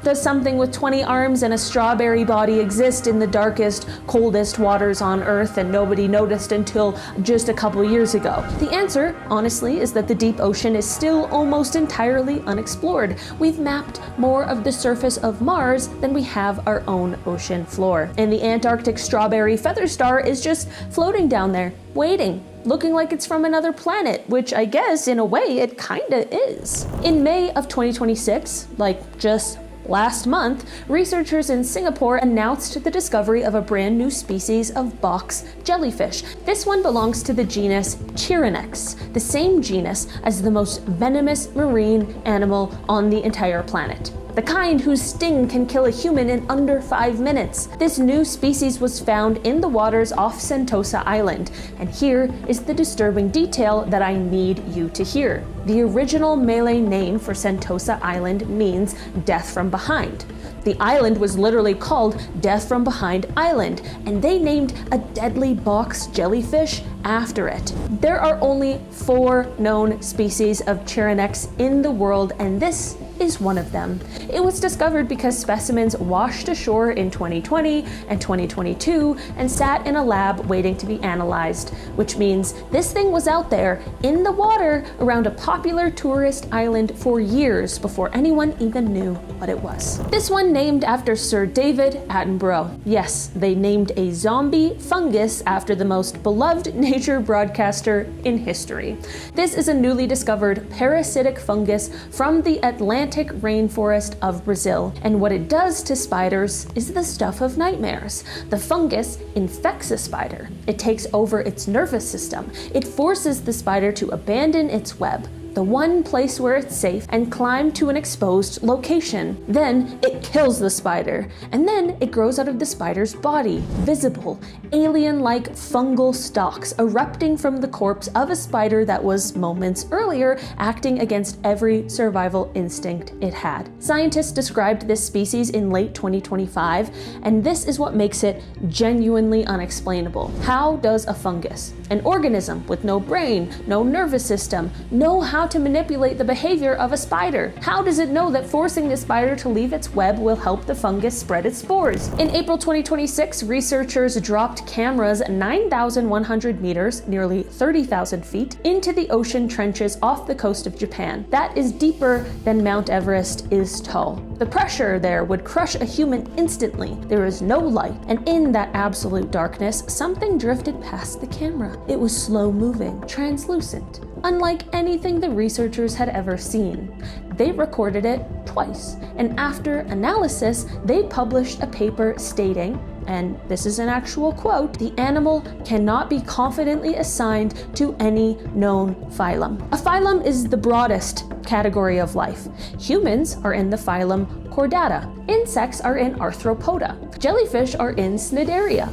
does something with 20 arms and a strawberry body exist in the darkest, coldest waters on Earth and nobody noticed until just a couple years ago? The answer, honestly, is that the deep ocean is still almost entirely unexplored. We've mapped more of the surface of Mars than we have our own ocean floor. And the Antarctic strawberry feather star is just floating down there, waiting, looking like it's from another planet, which I guess in a way it kinda is. In May of 2026, like just last month, researchers in Singapore announced the discovery of a brand new species of box jellyfish. This one belongs to the genus Chironex, the same genus as the most venomous marine animal on the entire planet. The kind whose sting can kill a human in under 5 minutes. This new species was found in the waters off Sentosa Island, and here is the disturbing detail that I need you to hear. The original Malay name for Sentosa Island means death from behind. The island was literally called Death from Behind Island, and they named a deadly box jellyfish after it. There are only 4 known species of Chironex in the world, and this is one of them. It was discovered because specimens washed ashore in 2020 and 2022 and sat in a lab waiting to be analyzed, which means this thing was out there in the water around a popular tourist island for years before anyone even knew what it was. This one named after Sir David Attenborough. Yes, they named a zombie fungus after the most beloved nature broadcaster in history. This is a newly discovered parasitic fungus from the Atlantic rainforest of Brazil, and what it does to spiders is the stuff of nightmares. The fungus infects a spider. It takes over its nervous system. It forces the spider to abandon its web, the one place where it's safe, and climb to an exposed location. Then it kills the spider, and then it grows out of the spider's body, visible, alien-like fungal stalks erupting from the corpse of a spider that was moments earlier acting against every survival instinct it had. Scientists described this species in late 2025, and this is what makes it genuinely unexplainable. How does a fungus, an organism with no brain, no nervous system, know how to manipulate the behavior of a spider? How does it know that forcing the spider to leave its web will help the fungus spread its spores? In April 2026, researchers dropped cameras 9,100 meters, nearly 30,000 feet, into the ocean trenches off the coast of Japan. That is deeper than Mount Everest is tall. The pressure there would crush a human instantly. There is no light, and in that absolute darkness, something drifted past the camera. It was slow moving, translucent, unlike anything the researchers had ever seen. They recorded it twice, and after analysis, they published a paper stating, and this is an actual quote, "The animal cannot be confidently assigned to any known phylum." A phylum is the broadest category of life. Humans are in the phylum Chordata. Insects are in Arthropoda. Jellyfish are in Cnidaria.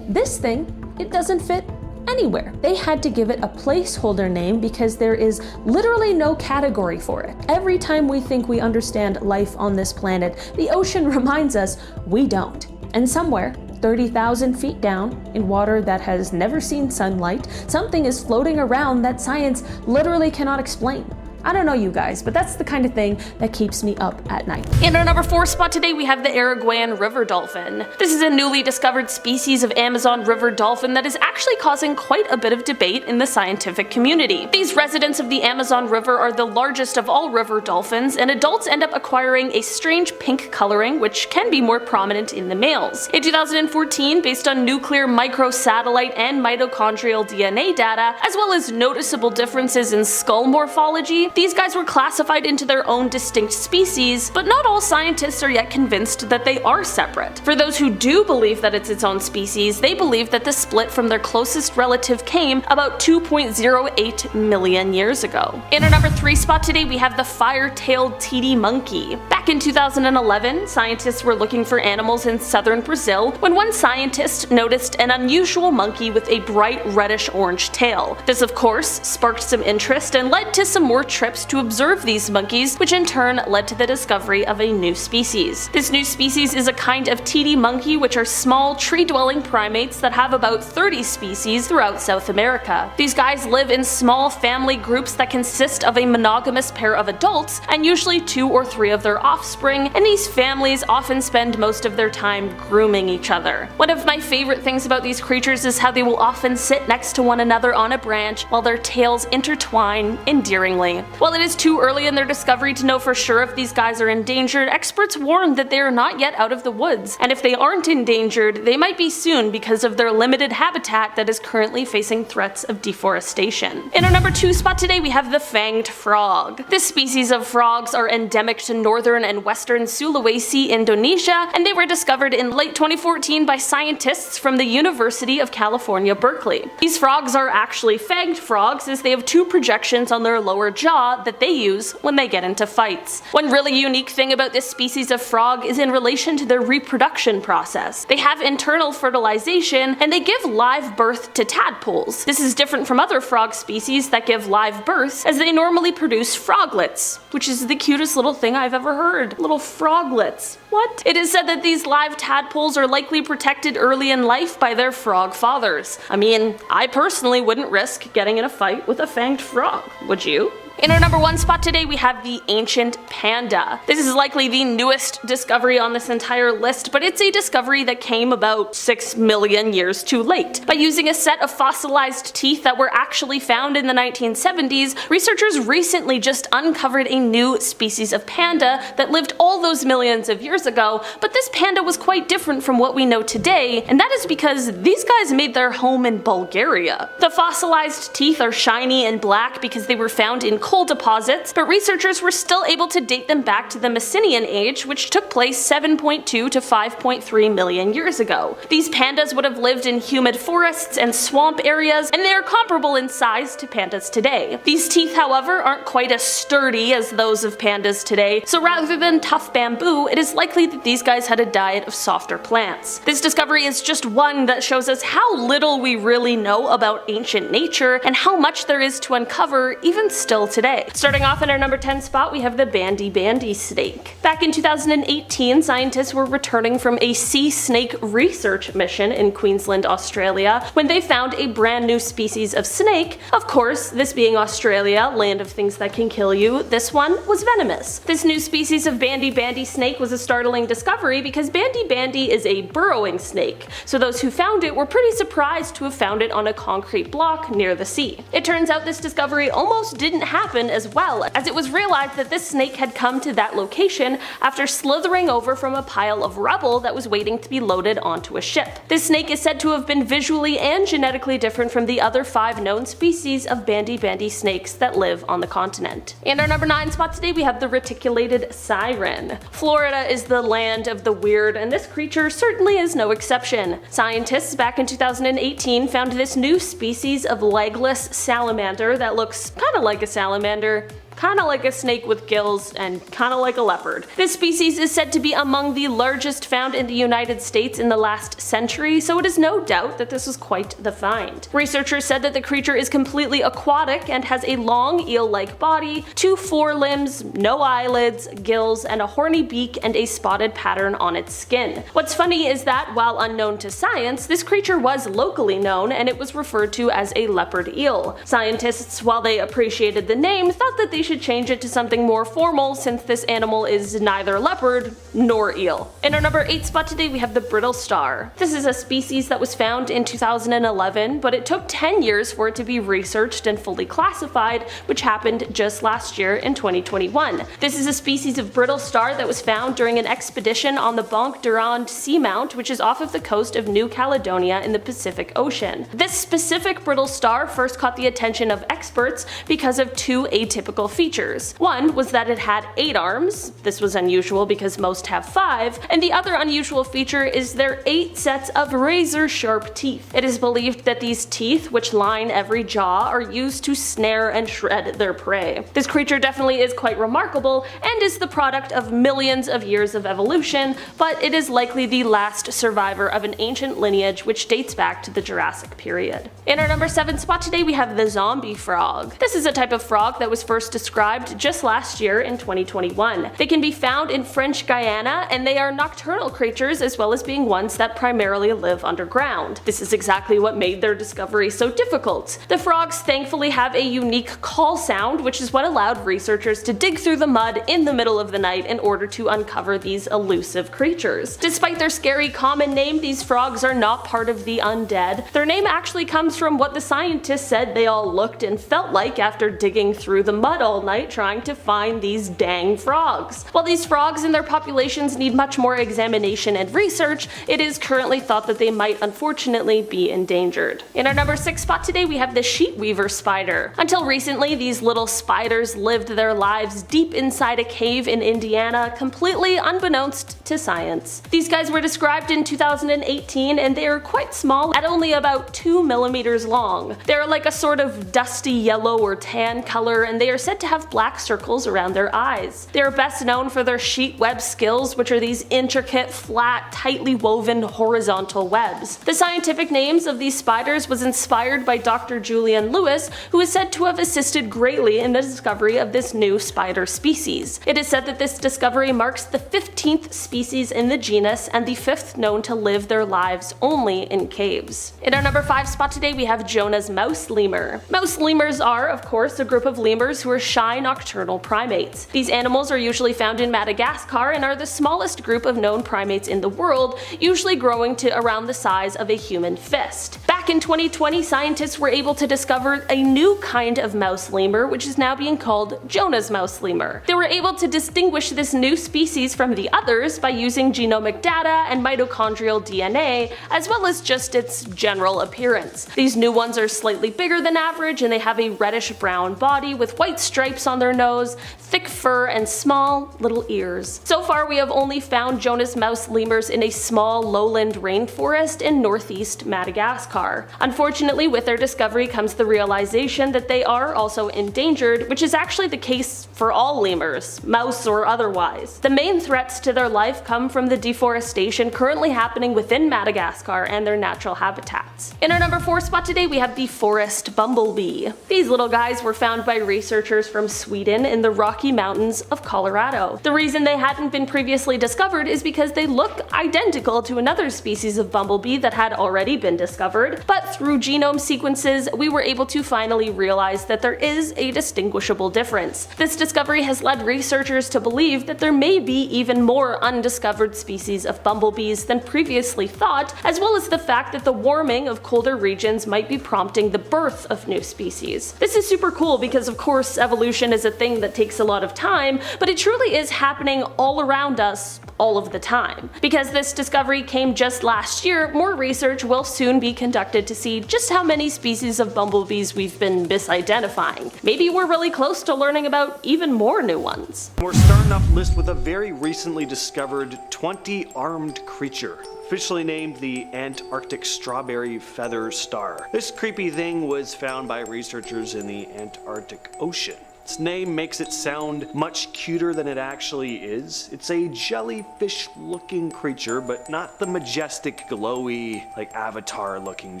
This thing, it doesn't fit anywhere. They had to give it a placeholder name because there is literally no category for it. Every time we think we understand life on this planet, the ocean reminds us we don't. And somewhere, 30,000 feet down, in water that has never seen sunlight, something is floating around that science literally cannot explain. I don't know you guys, but that's the kind of thing that keeps me up at night. In our number 4 spot today, we have the Araguayan river dolphin. This is a newly discovered species of Amazon river dolphin that is actually causing quite a bit of debate in the scientific community. These residents of the Amazon River are the largest of all river dolphins, and adults end up acquiring a strange pink coloring, which can be more prominent in the males. In 2014, based on nuclear microsatellite and mitochondrial DNA data, as well as noticeable differences in skull morphology, these guys were classified into their own distinct species, but not all scientists are yet convinced that they are separate. For those who do believe that it's its own species, they believe that the split from their closest relative came about 2.08 million years ago. In our number 3 spot today, we have the fire-tailed tedi monkey. Back in 2011, scientists were looking for animals in southern Brazil when one scientist noticed an unusual monkey with a bright reddish-orange tail. This, of course, sparked some interest and led to some more trips to observe these monkeys, which in turn led to the discovery of a new species. This new species is a kind of tedi monkey, which are small tree-dwelling primates that have about 30 species throughout South America. These guys live in small family groups that consist of a monogamous pair of adults and usually 2 or 3 of their offspring, and these families often spend most of their time grooming each other. One of my favorite things about these creatures is how they will often sit next to one another on a branch while their tails intertwine endearingly. While it is too early in their discovery to know for sure if these guys are endangered, experts warn that they are not yet out of the woods, and if they aren't endangered, they might be soon because of their limited habitat that is currently facing threats of deforestation. In our number 2 spot today, we have the fanged frog. This species of frogs are endemic to northern and western Sulawesi, Indonesia, and they were discovered in late 2014 by scientists from the University of California, Berkeley. These frogs are actually fanged frogs as they have 2 projections on their lower jaw that they use when they get into fights. One really unique thing about this species of frog is in relation to their reproduction process. They have internal fertilization and they give live birth to tadpoles. This is different from other frog species that give live births, as they normally produce froglets, which is the cutest little thing I've ever heard. Little froglets. What? It is said that these live tadpoles are likely protected early in life by their frog fathers. I mean, I personally wouldn't risk getting in a fight with a fanged frog, would you? In our number 1 spot today, we have the ancient panda. This is likely the newest discovery on this entire list, but it's a discovery that came about 6 million years too late. By using a set of fossilized teeth that were actually found in the 1970s, researchers recently just uncovered a new species of panda that lived all those millions of years ago, but this panda was quite different from what we know today, and that is because these guys made their home in Bulgaria. The fossilized teeth are shiny and black because they were found in coal deposits, but researchers were still able to date them back to the Mycenaean age, which took place 7.2 to 5.3 million years ago. These pandas would have lived in humid forests and swamp areas, and they are comparable in size to pandas today. These teeth, however, aren't quite as sturdy as those of pandas today, so rather than tough bamboo, it is likely that these guys had a diet of softer plants. This discovery is just one that shows us how little we really know about ancient nature and how much there is to uncover even still today. Starting off in our number 10 spot, we have the bandy snake. Back in 2018, scientists were returning from a sea snake research mission in Queensland, Australia, when they found a brand new species of snake. Of course, this being Australia, land of things that can kill you, this one was venomous. This new species of bandy snake was a startling discovery because bandy is a burrowing snake, so those who found it were pretty surprised to have found it on a concrete block near the sea. It turns out this discovery almost didn't happen happen as well, as it was realized that this snake had come to that location after slithering over from a pile of rubble that was waiting to be loaded onto a ship. This snake is said to have been visually and genetically different from the other 5 known species of bandy snakes that live on the continent. And our number 9 spot today, we have the reticulated siren. Florida is the land of the weird, and this creature certainly is no exception. Scientists back in 2018 found this new species of legless salamander that looks kinda like a salamander, kinda like a snake with gills, and kinda like a leopard. This species is said to be among the largest found in the United States in the last century, so it is no doubt that this was quite the find. Researchers said that the creature is completely aquatic and has a long eel-like body, 2 forelimbs, no eyelids, gills, and a horny beak and a spotted pattern on its skin. What's funny is that, while unknown to science, this creature was locally known and it was referred to as a leopard eel. Scientists, while they appreciated the name, thought that they should change it to something more formal since this animal is neither leopard nor eel. In our number 8 spot today, we have the brittle star. This is a species that was found in 2011, but it took 10 years for it to be researched and fully classified, which happened just last year in 2021. This is a species of brittle star that was found during an expedition on the Banque Durand seamount, which is off of the coast of New Caledonia in the Pacific Ocean. This specific brittle star first caught the attention of experts because of 2 atypical features. One was that it had 8 arms. This was unusual because most have 5, and the other unusual feature is their 8 sets of razor-sharp teeth. It is believed that these teeth, which line every jaw, are used to snare and shred their prey. This creature definitely is quite remarkable and is the product of millions of years of evolution, but it is likely the last survivor of an ancient lineage which dates back to the Jurassic period. In our number 7 spot today, we have the zombie frog. This is a type of frog that was first described just last year in 2021. They can be found in French Guiana, and they are nocturnal creatures as well as being ones that primarily live underground. This is exactly what made their discovery so difficult. The frogs thankfully have a unique call sound, which is what allowed researchers to dig through the mud in the middle of the night in order to uncover these elusive creatures. Despite their scary common name, these frogs are not part of the undead. Their name actually comes from what the scientists said they all looked and felt like after digging through the mud all night trying to find these dang frogs. While these frogs and their populations need much more examination and research, it is currently thought that they might unfortunately be endangered. In our number 6 spot today, we have the sheet weaver spider. Until recently, these little spiders lived their lives deep inside a cave in Indiana, completely unbeknownst to science. These guys were described in 2018, and they are quite small, at only about 2 millimeters long. They're like a sort of dusty yellow or tan color, and they are said to have black circles around their eyes. They are best known for their sheet web skills, which are these intricate, flat, tightly woven horizontal webs. The scientific names of these spiders was inspired by Dr. Julian Lewis, who is said to have assisted greatly in the discovery of this new spider species. It is said that this discovery marks the 15th species in the genus and the 5th known to live their lives only in caves. In our number 5 spot today, we have Jonah's mouse lemur. Mouse lemurs are, of course, a group of lemurs who are shy nocturnal primates. These animals are usually found in Madagascar and are the smallest group of known primates in the world, usually growing to around the size of a human fist. Back in 2020, scientists were able to discover a new kind of mouse lemur, which is now being called Jonah's mouse lemur. They were able to distinguish this new species from the others by using genomic data and mitochondrial DNA, as well as just its general appearance. These new ones are slightly bigger than average, and they have a reddish-brown body with white stripes on their nose, thick fur, and small little ears. So far, we have only found Jonah's mouse lemurs in a small lowland rainforest in northeast Madagascar. Unfortunately, with their discovery comes the realization that they are also endangered, which is actually the case for all lemurs, mouse or otherwise. The main threats to their life come from the deforestation currently happening within Madagascar and their natural habitats. In our number 4 spot today, we have the forest bumblebee. These little guys were found by researchers from Sweden in the Rocky Mountains of Colorado. The reason they hadn't been previously discovered is because they look identical to another species of bumblebee that had already been discovered. but through genome sequences, we were able to finally realize that there is a distinguishable difference. This discovery has led researchers to believe that there may be even more undiscovered species of bumblebees than previously thought, as well as the fact that the warming of colder regions might be prompting the birth of new species. This is super cool because of course evolution is a thing that takes a lot of time, but it truly is happening all around us all of the time. Because this discovery came just last year, more research will soon be conducted to see just how many species of bumblebees we've been misidentifying. Maybe we're really close to learning about even more new ones. We're starting off the list with a very recently discovered 20-armed creature, officially named the Antarctic strawberry feather star. This creepy thing was found by researchers in the Antarctic Ocean. Its name makes it sound much cuter than it actually is. It's a jellyfish-looking creature, but not the majestic, glowy, like Avatar-looking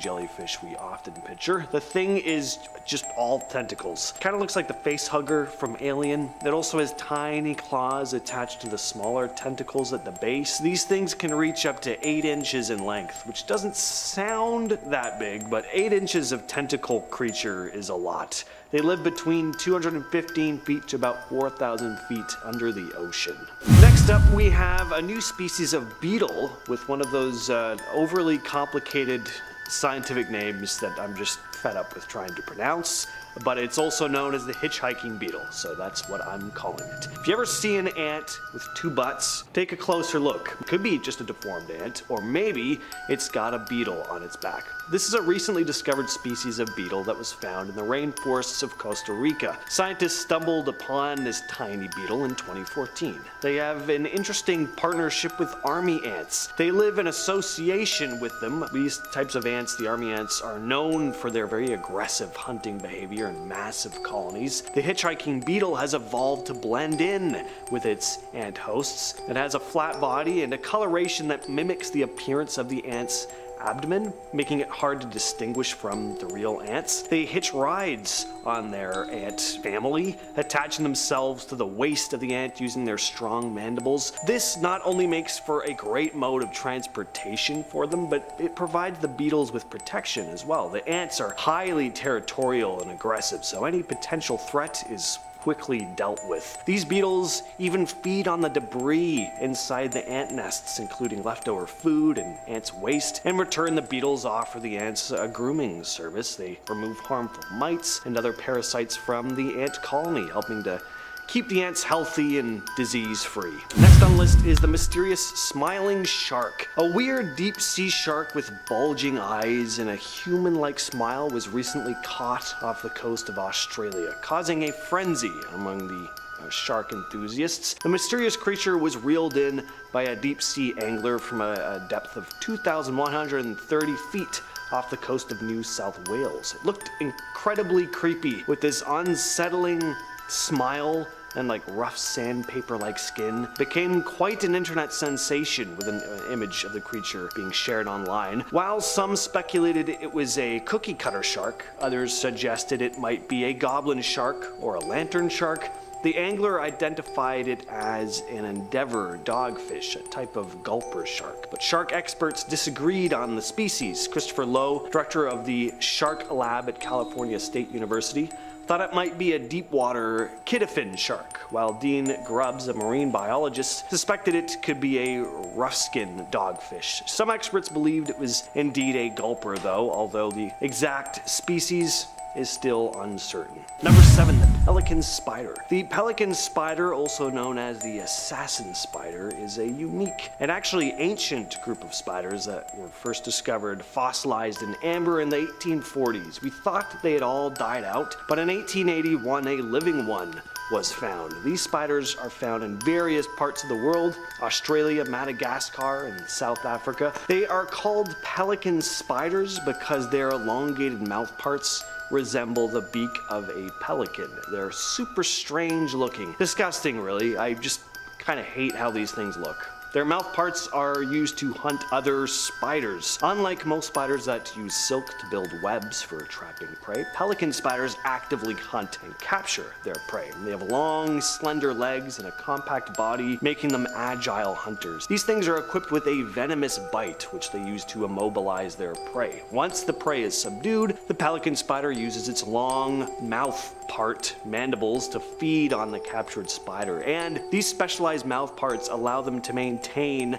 jellyfish we often picture. The thing is just all tentacles. Kind of looks like the facehugger from Alien. It also has tiny claws attached to the smaller tentacles at the base. These things can reach up to 8 inches in length, which doesn't sound that big, but 8 inches of tentacle creature is a lot. They live between 215 feet to about 4,000 feet under the ocean. Next up, we have a new species of beetle with one of those overly complicated scientific names that I'm just fed up with trying to pronounce, but it's also known as the hitchhiking beetle, so that's what I'm calling it. If you ever see an ant with 2 butts, take a closer look. It could be just a deformed ant, or maybe it's got a beetle on its back. This is a recently discovered species of beetle that was found in the rainforests of Costa Rica. Scientists stumbled upon this tiny beetle in 2014. They have an interesting partnership with army ants. They live in association with them. These types of ants, the army ants, are known for their very aggressive hunting behavior in massive colonies. The hitchhiking beetle has evolved to blend in with its ant hosts. It has a flat body and a coloration that mimics the appearance of the ant's abdomen, making it hard to distinguish from the real ants. They hitch rides on their ant family, attaching themselves to the waist of the ant using their strong mandibles. This not only makes for a great mode of transportation for them, but it provides the beetles with protection as well. The ants are highly territorial and aggressive, so any potential threat is quickly dealt with. These beetles even feed on the debris inside the ant nests, including leftover food and ants' waste. In return, the beetles offer the ants a grooming service. They remove harmful mites and other parasites from the ant colony, helping to keep the ants healthy and disease-free. Next on the list is the mysterious smiling shark. A weird deep-sea shark with bulging eyes and a human-like smile was recently caught off the coast of Australia, causing a frenzy among the shark enthusiasts. The mysterious creature was reeled in by a deep-sea angler from a depth of 2,130 feet off the coast of New South Wales. It looked incredibly creepy with this unsettling smile and like rough sandpaper-like skin. Became quite an internet sensation with an image of the creature being shared online. While some speculated it was a cookie cutter shark, others suggested it might be a goblin shark or a lantern shark. The angler identified it as an endeavor dogfish, a type of gulper shark. But shark experts disagreed on the species. Christopher Lowe, director of the Shark Lab at California State University, thought it might be a deep-water kidafin shark, while Dean Grubbs, a marine biologist, suspected it could be a rough-skin dogfish. Some experts believed it was indeed a gulper, though, although the exact species is still uncertain. Number 7, the pelican spider. The pelican spider, also known as the assassin spider, is a unique and actually ancient group of spiders that were first discovered fossilized in amber in the 1840s. We thought they had all died out, but in 1881 a living one was found. These spiders are found in various parts of the world: Australia, Madagascar, and South Africa. They are called pelican spiders because their elongated mouth parts resemble the beak of a pelican. They're super strange looking. Disgusting, really. I just kind of hate how these things look. Their mouth parts are used to hunt other spiders. Unlike most spiders that use silk to build webs for trapping prey, pelican spiders actively hunt and capture their prey. They have long, slender legs and a compact body, making them agile hunters. These things are equipped with a venomous bite, which they use to immobilize their prey. Once the prey is subdued, the pelican spider uses its long mouth part, mandibles, to feed on the captured spider, and these specialized mouth parts allow them to maintain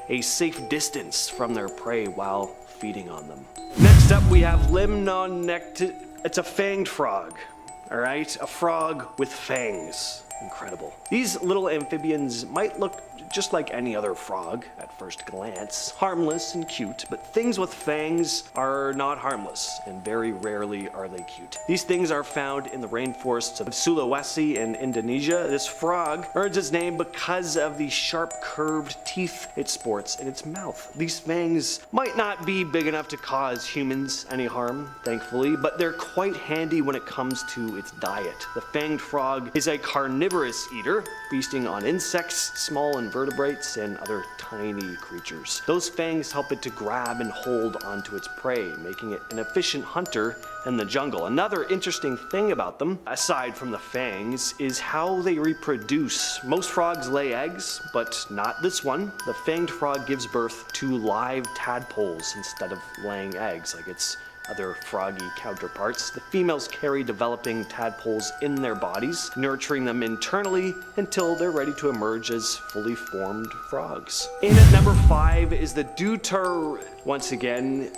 a safe distance from their prey while feeding on them. Next up we have limnonectid. It's a fanged frog. Alright, a frog with fangs. Incredible. These little amphibians might look just like any other frog at first glance, harmless and cute, but things with fangs are not harmless, and very rarely are they cute. These things are found in the rainforests of Sulawesi in Indonesia. This frog earns its name because of the sharp curved teeth it sports in its mouth. These fangs might not be big enough to cause humans any harm, thankfully, but they're quite handy when it comes to its diet. The fanged frog is a carnivorous eater, feasting on insects, small invertebrates, and other tiny creatures. Those fangs help it to grab and hold onto its prey, making it an efficient hunter in the jungle. Another interesting thing about them, aside from the fangs, is how they reproduce. Most frogs lay eggs, but not this one. The fanged frog gives birth to live tadpoles instead of laying eggs like its other froggy counterparts. The females carry developing tadpoles in their bodies, nurturing them internally until they're ready to emerge as fully formed frogs. In at number 5 is the once again,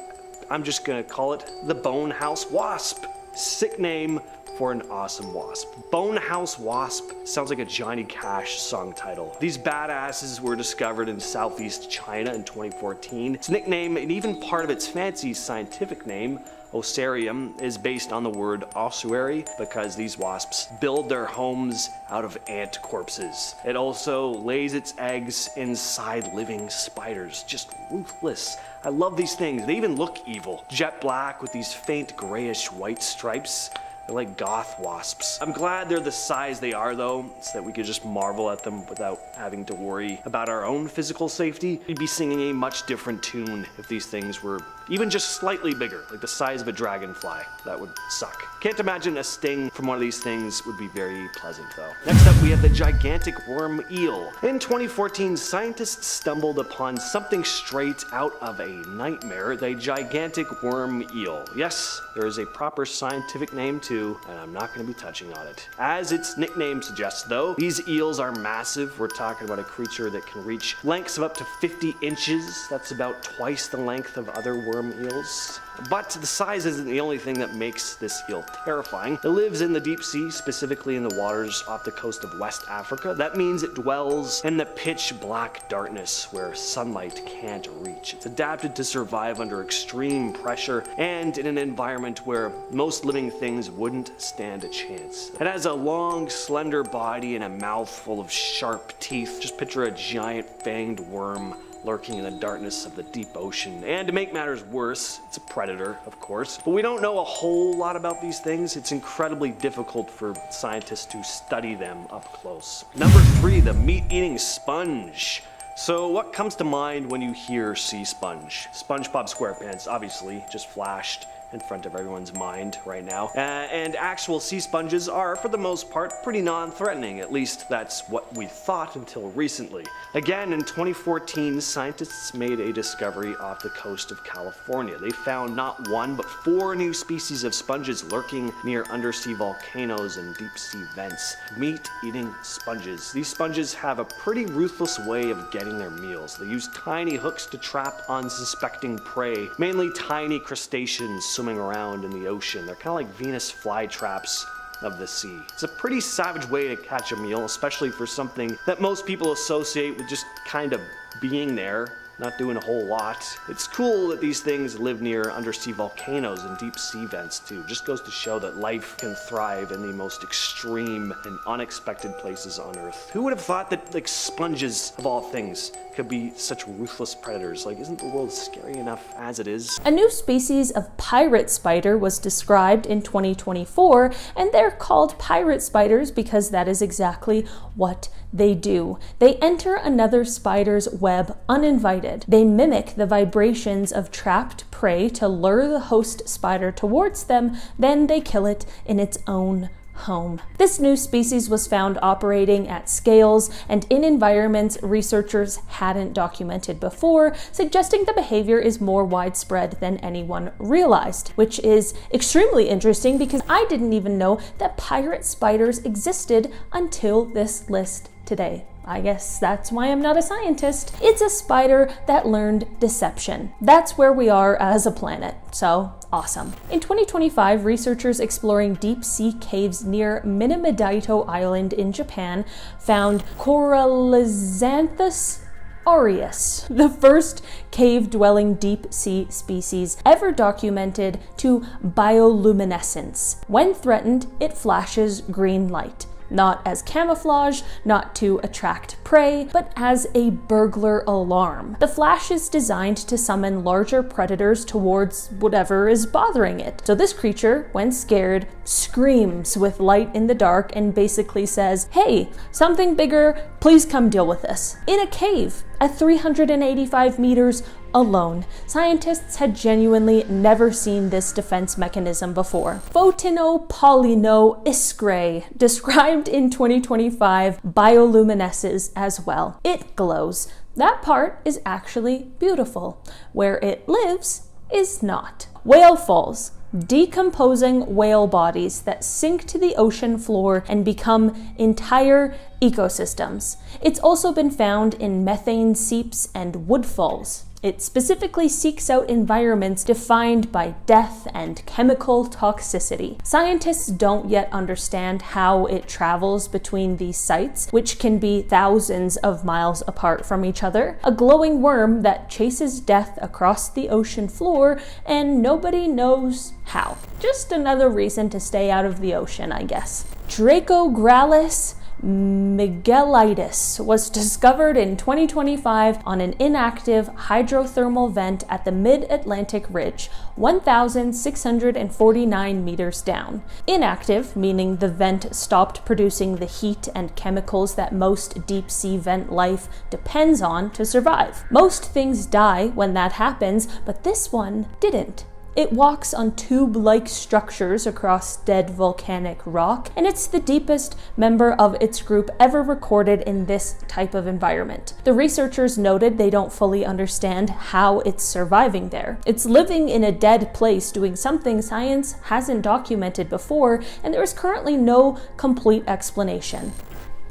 I'm just gonna call it the bonehouse wasp. Sick name for an awesome wasp. Bonehouse wasp sounds like a Johnny Cash song title. These badasses were discovered in southeast China in 2014. Its nickname, and even part of its fancy scientific name, Osarium, is based on the word ossuary because these wasps build their homes out of ant corpses. It also lays its eggs inside living spiders. Just ruthless. I love these things. They even look evil. Jet black with these faint grayish white stripes. They're like goth wasps. I'm glad they're the size they are though, so that we could just marvel at them without having to worry about our own physical safety. We'd be singing a much different tune if these things were even just slightly bigger, like the size of a dragonfly. That would suck. Can't imagine a sting from one of these things would be very pleasant though. Next up we have the gigantic worm eel. In 2014, scientists stumbled upon something straight out of a nightmare, the gigantic worm eel. Yes, there is a proper scientific name too, and I'm not going to be touching on it. As its nickname suggests though, these eels are massive. We're talking about a creature that can reach lengths of up to 50 inches. That's about twice the length of other worm eels. But the size isn't the only thing that makes this eel terrifying. It lives in the deep sea, specifically in the waters off the coast of West Africa. That means it dwells in the pitch black darkness where sunlight can't reach. It's adapted to survive under extreme pressure and in an environment where most living things wouldn't stand a chance. It has a long, slender body and a mouth full of sharp teeth. Just picture a giant fanged worm lurking in the darkness of the deep ocean. And to make matters worse, it's a predator, of course. But we don't know a whole lot about these things. It's incredibly difficult for scientists to study them up close. Number 3, the meat-eating sponge. So what comes to mind when you hear sea sponge? SpongeBob SquarePants, obviously, just flashed in front of everyone's mind right now. And actual sea sponges are, for the most part, pretty non-threatening. At least that's what we thought until recently. Again, in 2014, scientists made a discovery off the coast of California. They found not 1, but 4 new species of sponges lurking near undersea volcanoes and deep-sea vents. Meat-eating sponges. These sponges have a pretty ruthless way of getting their meals. They use tiny hooks to trap unsuspecting prey, mainly tiny crustaceans swimming around in the ocean. They're kind of like Venus flytraps of the sea. It's a pretty savage way to catch a meal, especially for something that most people associate with just kind of being there, not doing a whole lot. It's cool that these things live near undersea volcanoes and deep sea vents too. Just goes to show that life can thrive in the most extreme and unexpected places on Earth. Who would have thought that like sponges of all things could be such ruthless predators? Like, isn't the world scary enough as it is? A new species of pirate spider was described in 2024, and they're called pirate spiders because that is exactly what they do. They enter another spider's web uninvited. They mimic the vibrations of trapped prey to lure the host spider towards them, then they kill it in its own home. This new species was found operating at scales and in environments researchers hadn't documented before, suggesting the behavior is more widespread than anyone realized, which is extremely interesting because I didn't even know that pirate spiders existed until this list today. I guess that's why I'm not a scientist. It's a spider that learned deception. That's where we are as a planet, so awesome. In 2025, researchers exploring deep sea caves near Minamidaito Island in Japan found Corallizanthus aureus, the first cave-dwelling deep-sea species ever documented to bioluminescence. When threatened, it flashes green light. Not as camouflage, not to attract prey, but as a burglar alarm. The flash is designed to summon larger predators towards whatever is bothering it. So this creature, when scared, screams with light in the dark and basically says, "Hey, something bigger, please come deal with this." In a cave at 385 meters alone. Scientists had genuinely never seen this defense mechanism before. Photinopolyno iskray, described in 2025, bioluminesces as well. It glows. That part is actually beautiful. Where it lives is not. Whale falls. Decomposing whale bodies that sink to the ocean floor and become entire ecosystems. It's also been found in methane seeps and woodfalls. It specifically seeks out environments defined by death and chemical toxicity. Scientists don't yet understand how it travels between these sites, which can be thousands of miles apart from each other. A glowing worm that chases death across the ocean floor, and nobody knows how. Just another reason to stay out of the ocean, I guess. Dracogralis miguelitis was discovered in 2025 on an inactive hydrothermal vent at the Mid-Atlantic Ridge, 1,649 meters down. Inactive, meaning the vent stopped producing the heat and chemicals that most deep-sea vent life depends on to survive. Most things die when that happens, but this one didn't. It walks on tube-like structures across dead volcanic rock, and it's the deepest member of its group ever recorded in this type of environment. The researchers noted they don't fully understand how it's surviving there. It's living in a dead place doing something science hasn't documented before, and there is currently no complete explanation.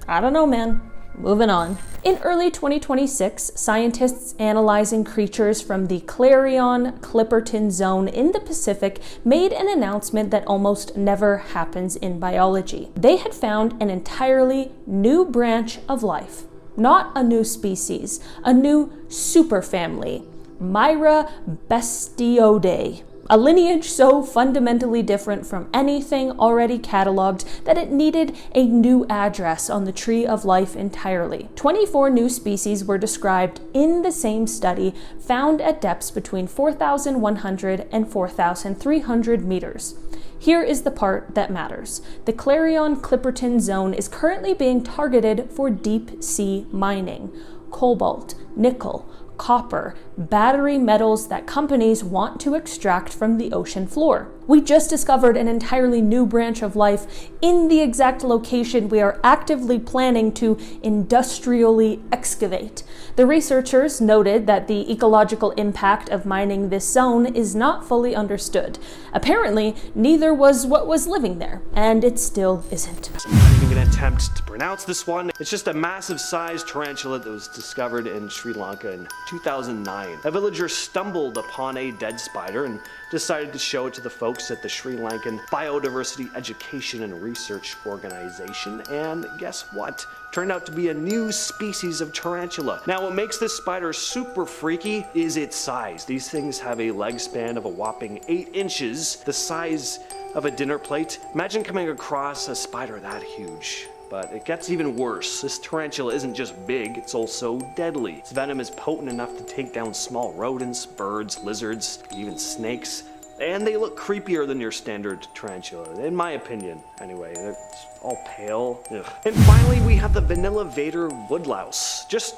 I don't know, man. Moving on. In early 2026, scientists analyzing creatures from the Clarion-Clipperton Zone in the Pacific made an announcement that almost never happens in biology. They had found an entirely new branch of life. Not a new species, a new superfamily, Myrabestioidae. A lineage so fundamentally different from anything already cataloged that it needed a new address on the tree of life entirely. 24 new species were described in the same study, found at depths between 4,100 and 4,300 meters. Here is the part that matters. The Clarion-Clipperton Zone is currently being targeted for deep sea mining. Cobalt, nickel, copper, battery metals that companies want to extract from the ocean floor. We just discovered an entirely new branch of life in the exact location we are actively planning to industrially excavate. The researchers noted that the ecological impact of mining this zone is not fully understood. Apparently, neither was what was living there, and it still isn't. I'm not even gonna attempt to pronounce this one. It's just a massive sized tarantula that was discovered in Sri Lanka in 2009. A villager stumbled upon a dead spider and decided to show it to the folks at the Sri Lankan Biodiversity Education and Research Organization, and guess what? Turned out to be a new species of tarantula. Now, what makes this spider super freaky is its size. These things have a leg span of a whopping 8 inches, the size of a dinner plate. Imagine coming across a spider that huge. But it gets even worse. This tarantula isn't just big, it's also deadly. Its venom is potent enough to take down small rodents, birds, lizards, even snakes. And they look creepier than your standard tarantula, in my opinion. Anyway, it's all pale. Ugh. And finally, we have the vanilla Vader woodlouse. Just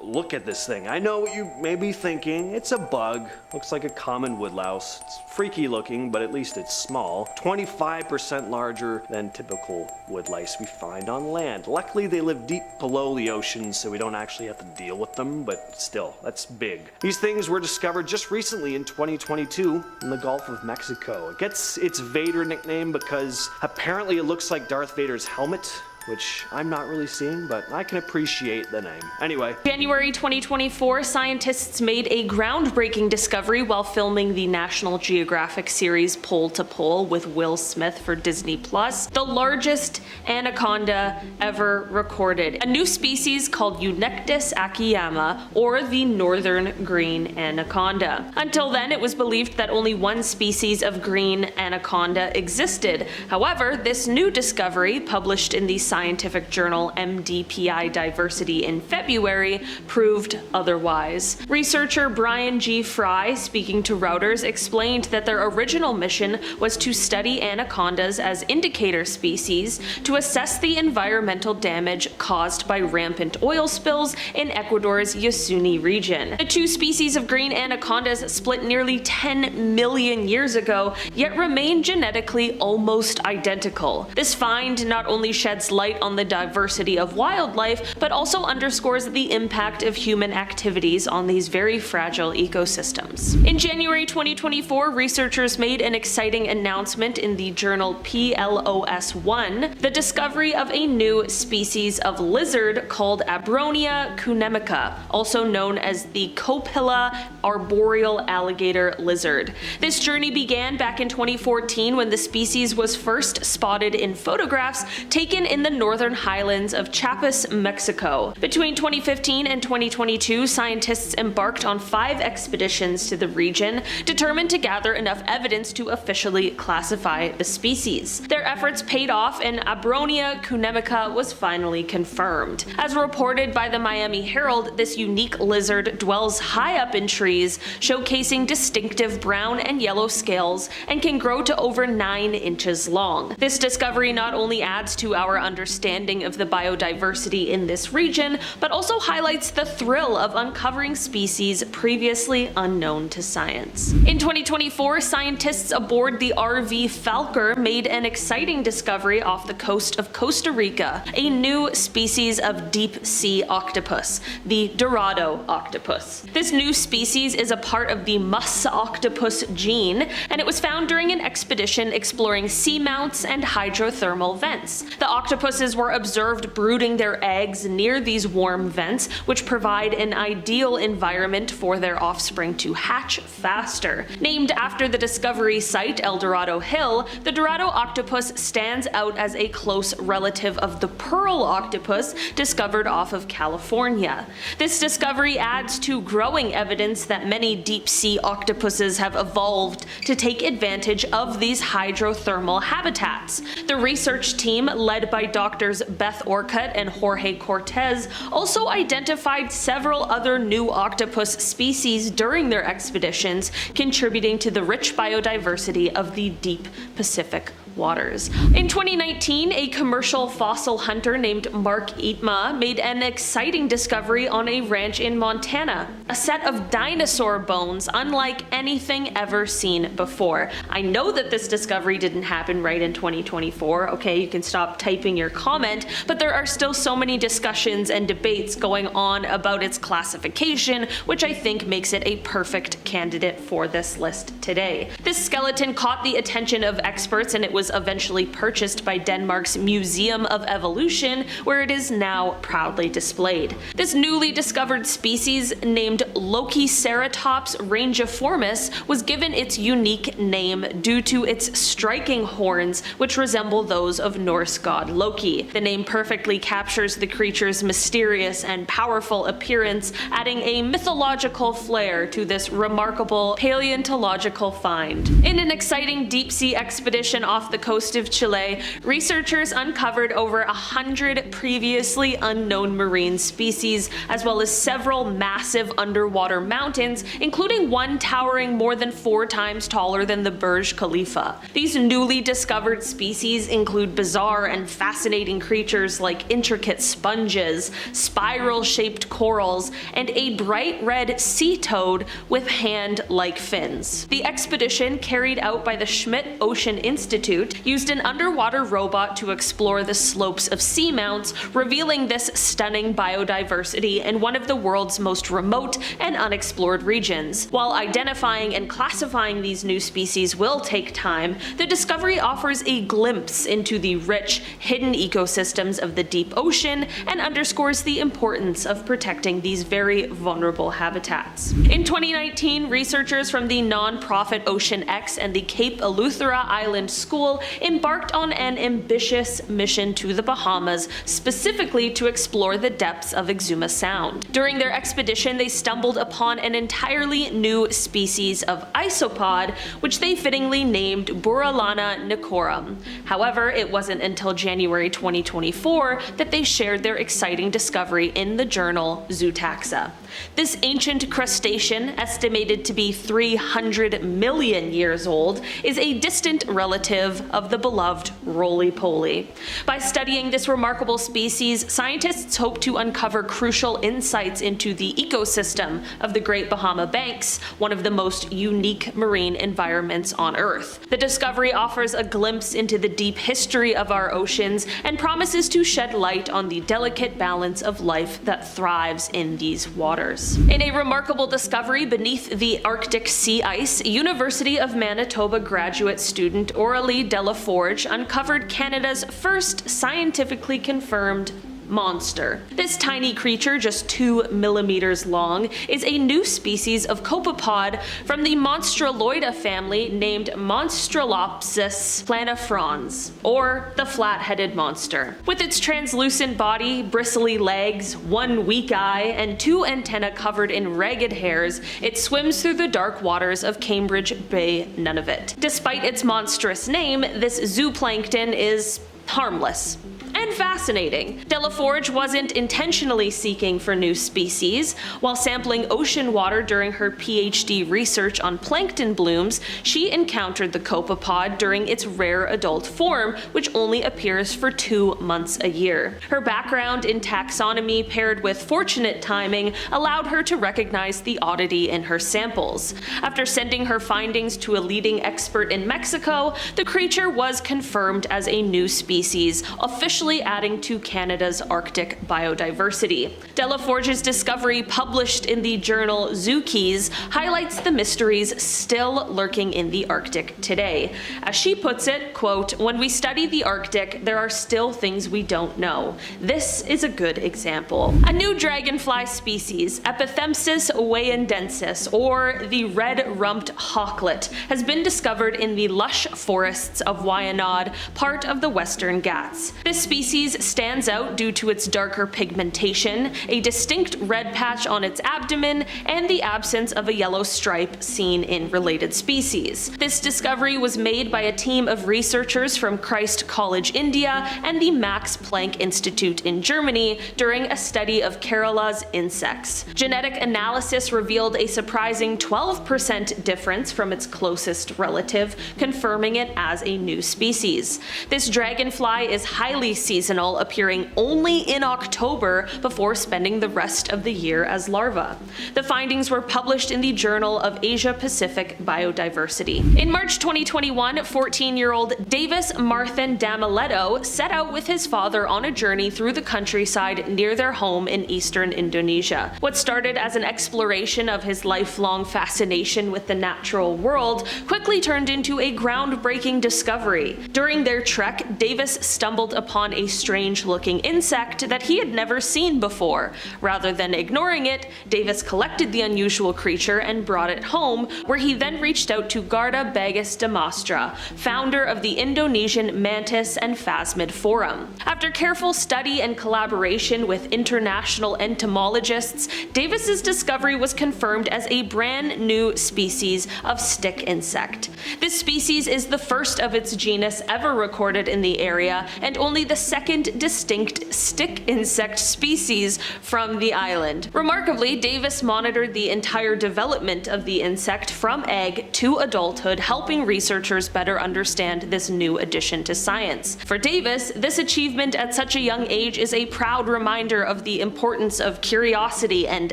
look at this thing. I know what you may be thinking. It's a bug. Looks like a common woodlouse. It's freaky looking, but at least it's small. 25% larger than typical woodlice we find on land. Luckily, they live deep below the ocean, so we don't actually have to deal with them, but still, that's big. These things were discovered just recently in 2022 in the Gulf of Mexico. It gets its Vader nickname because apparently it looks like Darth Vader's helmet, which I'm not really seeing, but I can appreciate the name. Anyway. January 2024, scientists made a groundbreaking discovery while filming the National Geographic series Pole to Pole with Will Smith for Disney+. The largest anaconda ever recorded. A new species called Unexplained akiyama, or the northern green anaconda. Until then, it was believed that only one species of green anaconda existed. However, this new discovery, published in the scientific journal MD Diversity in February, proved otherwise. Researcher Brian G. Fry, speaking to Reuters, explained that their original mission was to study anacondas as indicator species to assess the environmental damage caused by rampant oil spills in Ecuador's Yasuni region. The two species of green anacondas split nearly 10 million years ago, yet remain genetically almost identical. This find not only sheds light on the diversity of wildlife, but also underscores the impact of human activities on these very fragile ecosystems. In January 2024, researchers made an exciting announcement in the journal PLOS1, the discovery of a new species of lizard called Abronia cunemica, also known as the Copilla arboreal alligator lizard. This journey began back in 2014 when the species was first spotted in photographs taken in the northern highlands of Chiapas, Mexico. Between 2015 and 2022, scientists embarked on 5 expeditions to the region, determined to gather enough evidence to officially classify the species. Their efforts paid off, and Abronia cunemica was finally confirmed. As reported by the Miami Herald, this unique lizard dwells high up in trees, showcasing distinctive brown and yellow scales, and can grow to over 9 inches long. This discovery not only adds to our understanding of the biodiversity in this region, but also highlights the thrill of uncovering species previously unknown to science. In 2024, scientists aboard the RV Falker made an exciting discovery off the coast of Costa Rica, a new species of deep-sea octopus, the Dorado octopus. This new species is a part of the mus octopus gene, and it was found during an expedition exploring seamounts and hydrothermal vents. The octopuses were observed brooding their eggs near these warm vents, which provide an ideal environment for their offspring to hatch faster. Named after the discovery site, El Dorado Hill, the Dorado octopus stands out as a close relative of the pearl octopus discovered off of California. This discovery adds to growing evidence that many deep-sea octopuses have evolved to take advantage of these hydrothermal habitats. The research team, led by doctors Beth Orcutt and Jorge Cortez, also identified several other new octopus species during their expeditions, contributing to the rich biodiversity of the deep Pacific waters. In 2019, a commercial fossil hunter named Mark Itma made an exciting discovery on a ranch in Montana, a set of dinosaur bones unlike anything ever seen before. I know that this discovery didn't happen right in 2024, okay, you can stop typing your comment, but there are still so many discussions and debates going on about its classification, which I think makes it a perfect candidate for this list today. This skeleton caught the attention of experts, and it was eventually purchased by Denmark's Museum of Evolution, where it is now proudly displayed. This newly discovered species, named Lokiceratops rangiformis, was given its unique name due to its striking horns, which resemble those of Norse god Loki. The name perfectly captures the creature's mysterious and powerful appearance, adding a mythological flair to this remarkable paleontological find. In an exciting deep-sea expedition off the the coast of Chile, researchers uncovered over 100 previously unknown marine species, as well as several massive underwater mountains, including one towering more than 4 times taller than the Burj Khalifa. These newly discovered species include bizarre and fascinating creatures like intricate sponges, spiral-shaped corals, and a bright red sea toad with hand-like fins. The expedition, carried out by the Schmidt Ocean Institute, used an underwater robot to explore the slopes of seamounts, revealing this stunning biodiversity in one of the world's most remote and unexplored regions. While identifying and classifying these new species will take time, the discovery offers a glimpse into the rich, hidden ecosystems of the deep ocean and underscores the importance of protecting these very vulnerable habitats. In 2019, researchers from the non-profit Ocean X and the Cape Eleuthera Island School embarked on an ambitious mission to the Bahamas, specifically to explore the depths of Exuma Sound. During their expedition, they stumbled upon an entirely new species of isopod, which they fittingly named Burralana nicorum. However, it wasn't until January 2024 that they shared their exciting discovery in the journal Zootaxa. This ancient crustacean, estimated to be 300 million years old, is a distant relative of the beloved roly-poly. By studying this remarkable species, scientists hope to uncover crucial insights into the ecosystem of the Great Bahama Banks, one of the most unique marine environments on Earth. The discovery offers a glimpse into the deep history of our oceans and promises to shed light on the delicate balance of life that thrives in these waters. In a remarkable discovery beneath the Arctic sea ice, University of Manitoba graduate student Aurélie Delaforge uncovered Canada's first scientifically confirmed monster. This tiny creature, just 2 millimeters long, is a new species of copepod from the Monstraloida family named Monstralopsis planifrons, or the flat-headed monster. With its translucent body, bristly legs, 1 weak eye, and 2 antennae covered in ragged hairs, it swims through the dark waters of Cambridge Bay, Nunavut. Despite its monstrous name, this zooplankton is harmless and fascinating. Delaforge wasn't intentionally seeking for new species. While sampling ocean water during her PhD research on plankton blooms, she encountered the copepod during its rare adult form, which only appears for 2 months a year. Her background in taxonomy paired with fortunate timing allowed her to recognize the oddity in her samples. After sending her findings to a leading expert in Mexico, the creature was confirmed as a new species, officially adding to Canada's Arctic biodiversity. Delaforge's discovery, published in the journal Zookeys, highlights the mysteries still lurking in the Arctic today. As she puts it, quote, "When we study the Arctic, there are still things we don't know. This is a good example." A new dragonfly species, Epithemsis wayendensis, or the red-rumped hawklet, has been discovered in the lush forests of Wayanad, part of the Western Ghats. This species stands out due to its darker pigmentation, a distinct red patch on its abdomen, and the absence of a yellow stripe seen in related species. This discovery was made by a team of researchers from Christ College, India, and the Max Planck Institute in Germany during a study of Kerala's insects. Genetic analysis revealed a surprising 12% difference from its closest relative, confirming it as a new species. This dragonfly is highly seasonal, appearing only in October before spending the rest of the year as larvae. The findings were published in the Journal of Asia-Pacific Biodiversity. In March 2021, 14-year-old Davis Marthin Damiletto set out with his father on a journey through the countryside near their home in eastern Indonesia. What started as an exploration of his lifelong fascination with the natural world quickly turned into a groundbreaking discovery. During their trek, Davis stumbled upon a strange-looking insect that he had never seen before. Rather than ignoring it, Davis collected the unusual creature and brought it home, where he then reached out to Garda Bagus Damastra, founder of the Indonesian Mantis and Phasmid Forum. After careful study and collaboration with international entomologists, Davis's discovery was confirmed as a brand new species of stick insect. This species is the first of its genus ever recorded in the area, and only the second distinct stick insect species from the island. Remarkably, Davis monitored the entire development of the insect from egg to adulthood, helping researchers better understand this new addition to science. For Davis, this achievement at such a young age is a proud reminder of the importance of curiosity and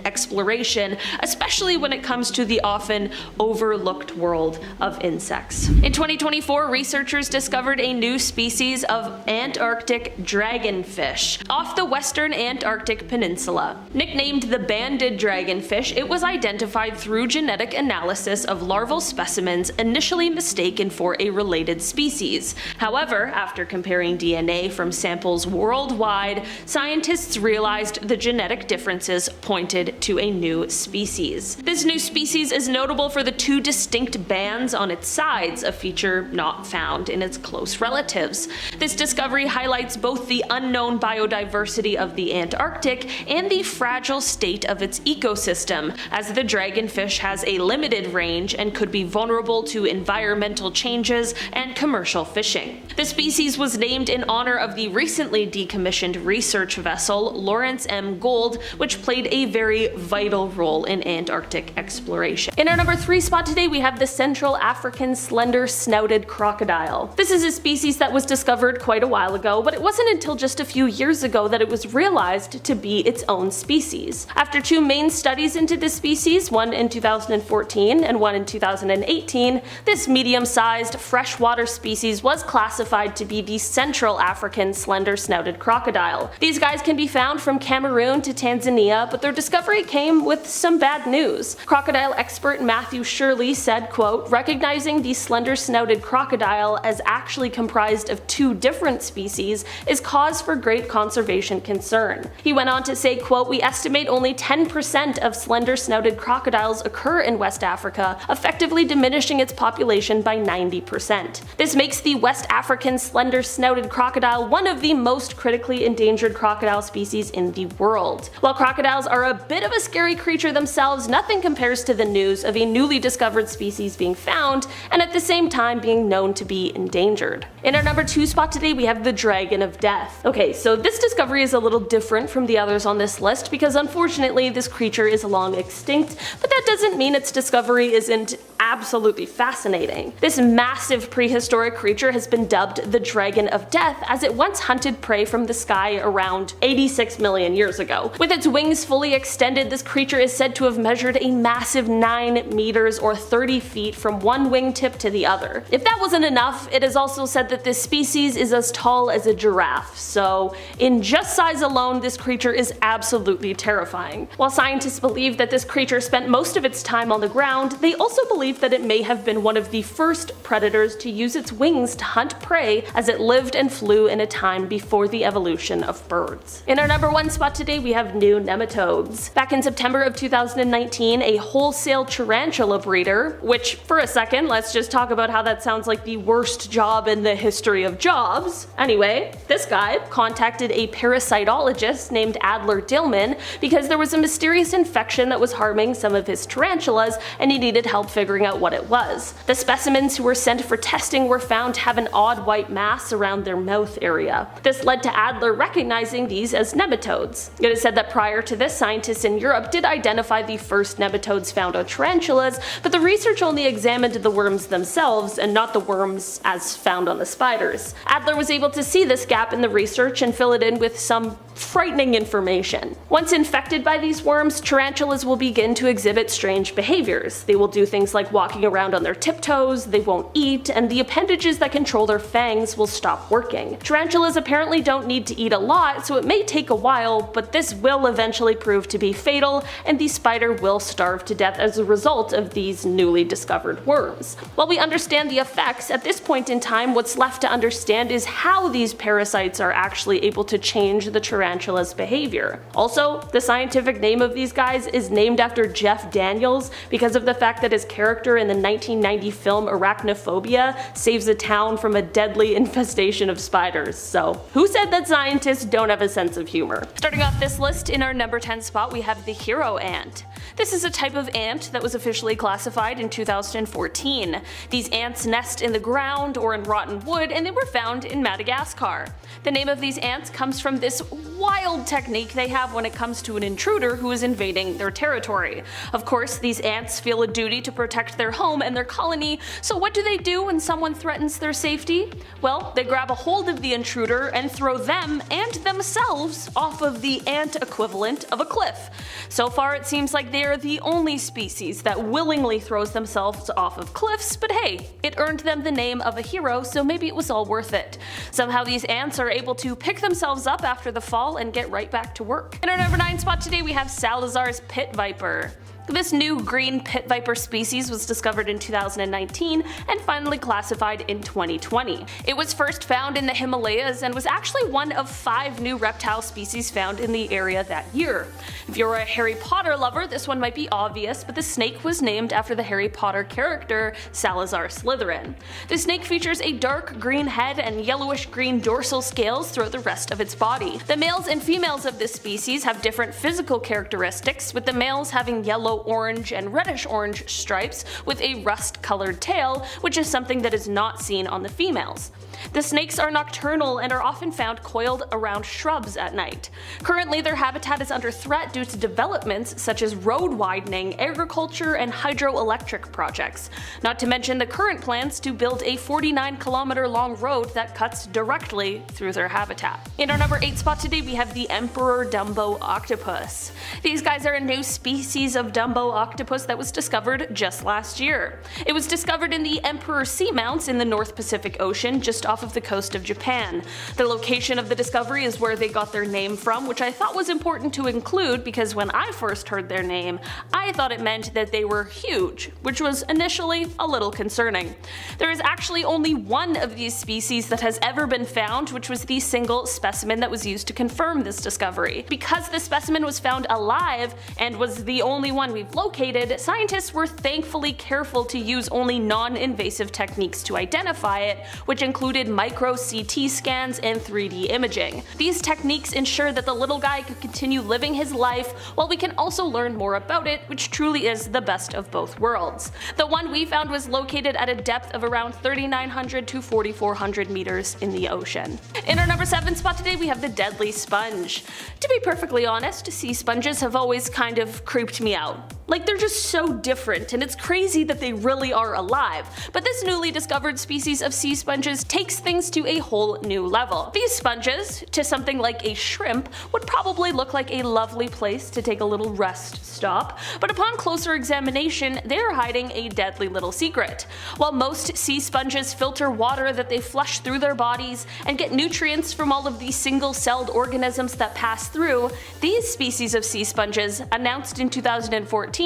exploration, especially when it comes to the often overlooked world of insects. In 2024, researchers discovered a new species of Antarctic dragonfish off the western Antarctic peninsula. Nicknamed the banded dragonfish, it was identified through genetic analysis of larval specimens initially mistaken for a related species. However, after comparing DNA from samples worldwide, scientists realized the genetic differences pointed to a new species. This new species is notable for the two distinct bands on its sides, a feature not found in its close relatives. This discovery highlights both the unknown biodiversity of the Antarctic and the fragile state of its ecosystem, as the dragonfish has a limited range and could be vulnerable to environmental changes and commercial fishing. The species was named in honor of the recently decommissioned research vessel Lawrence M. Gould, which played a very vital role in Antarctic exploration. In our number 3 spot today, we have the Central African slender-snouted crocodile. This is a species that was discovered quite a while ago, but it wasn't until just a few years ago that it was realized to be its own species. After 2 main studies into this species, one in 2014 and one in 2018, this medium-sized freshwater species was classified to be the Central African slender-snouted crocodile. These guys can be found from Cameroon to Tanzania, but their discovery came with some bad news. Crocodile expert Matthew Shirley said, quote, "Recognizing the slender-snouted crocodile as actually comprised of 2 different species is cause for great conservation concern." He went on to say, quote, "We estimate only 10% of slender-snouted crocodiles occur in West Africa, effectively diminishing its population by 90%. This makes the West African slender-snouted crocodile one of the most critically endangered crocodile species in the world." While crocodiles are a bit of a scary creature themselves, nothing compares to the news of a newly discovered species being found and at the same time being known to be endangered. In our number 2 spot today, we have the Dragon of Death. Okay, so this discovery is a little different from the others on this list because unfortunately this creature is long extinct, but that doesn't mean its discovery isn't absolutely fascinating. This massive prehistoric creature has been dubbed the Dragon of Death as it once hunted prey from the sky around 86 million years ago. With its wings fully extended, this creature is said to have measured a massive 9 meters or 30 feet from one wingtip to the other. If that wasn't enough, it is also said that this species is as tall as a giraffe, so in just size alone, this creature is absolutely terrifying. While scientists believe that this creature spent most of its time on the ground, they also believe that it may have been one of the first predators to use its wings to hunt prey, as it lived and flew in a time before the evolution of birds. In our number 1 spot today, we have new nematodes. Back in September of 2019, a wholesale tarantula breeder, which for a second, let's just talk about how that sounds like the worst job in the history of jobs. Anyway, this guy contacted a parasitologist named Adler Dillman because there was a mysterious infection that was harming some of his tarantulas and he needed help figuring out what it was. The specimens who were sent for testing were found to have an odd white mass around their mouth area. This led to Adler recognizing these as nematodes. It is said that prior to this, scientists in Europe did identify the first nematodes found on tarantulas, but the research only examined the worms themselves and not the worms as found on the spiders. Adler was able to see this gap in the research and fill it in with some frightening information. Once infected by these worms, tarantulas will begin to exhibit strange behaviors. They will do things like like walking around on their tiptoes, they won't eat, and the appendages that control their fangs will stop working. Tarantulas apparently don't need to eat a lot, so it may take a while, but this will eventually prove to be fatal, and the spider will starve to death as a result of these newly discovered worms. While we understand the effects, at this point in time what's left to understand is how these parasites are actually able to change the tarantula's behavior. Also, the scientific name of these guys is named after Jeff Daniels because of the fact that his character in the 1990 film Arachnophobia saves a town from a deadly infestation of spiders. So, who said that scientists don't have a sense of humor? Starting off this list, in our number 10 spot we have the hero ant. This is a type of ant that was officially classified in 2014. These ants nest in the ground or in rotten wood, and they were found in Madagascar. The name of these ants comes from this wild technique they have when it comes to an intruder who is invading their territory. Of course, these ants feel a duty to protect their home and their colony, so what do they do when someone threatens their safety? Well, they grab a hold of the intruder and throw them and themselves off of the ant equivalent of a cliff. So far it seems like they are the only species that willingly throws themselves off of cliffs, but hey, it earned them the name of a hero, so maybe it was all worth it. Somehow these ants are able to pick themselves up after the fall and get right back to work. In our number 9 spot today we have Salazar's pit viper. This new green pit viper species was discovered in 2019 and finally classified in 2020. It was first found in the Himalayas and was actually one of 5 new reptile species found in the area that year. If you're a Harry Potter lover, this one might be obvious, but the snake was named after the Harry Potter character Salazar Slytherin. The snake features a dark green head and yellowish green dorsal scales throughout the rest of its body. The males and females of this species have different physical characteristics, with the males having yellow, orange, and reddish-orange stripes with a rust-colored tail, which is something that is not seen on the females. The snakes are nocturnal and are often found coiled around shrubs at night. Currently, their habitat is under threat due to developments such as road widening, agriculture, and hydroelectric projects, not to mention the current plans to build a 49-kilometer-long road that cuts directly through their habitat. In our number 8 spot today we have the emperor Dumbo octopus. These guys are a new species of Dumbo octopus that was discovered just last year. It was discovered in the Emperor Seamounts in the North Pacific Ocean just off of the coast of Japan. The location of the discovery is where they got their name from, which I thought was important to include because when I first heard their name, I thought it meant that they were huge, which was initially a little concerning. There is actually only one of these species that has ever been found, which was the single specimen that was used to confirm this discovery. Because the specimen was found alive and was the only one we've located, scientists were thankfully careful to use only non-invasive techniques to identify it, which included micro CT scans and 3D imaging. These techniques ensure that the little guy could continue living his life while we can also learn more about it, which truly is the best of both worlds. The one we found was located at a depth of around 3,900 to 4,400 meters in the ocean. In our number 7 spot today we have the deadly sponge. To be perfectly honest, sea sponges have always kind of creeped me out. Like, they're just so different, and it's crazy that they really are alive. But this newly discovered species of sea sponges takes things to a whole new level. These sponges, to something like a shrimp, would probably look like a lovely place to take a little rest stop, but upon closer examination, they are hiding a deadly little secret. While most sea sponges filter water that they flush through their bodies and get nutrients from all of the single-celled organisms that pass through, these species of sea sponges, announced in 2014,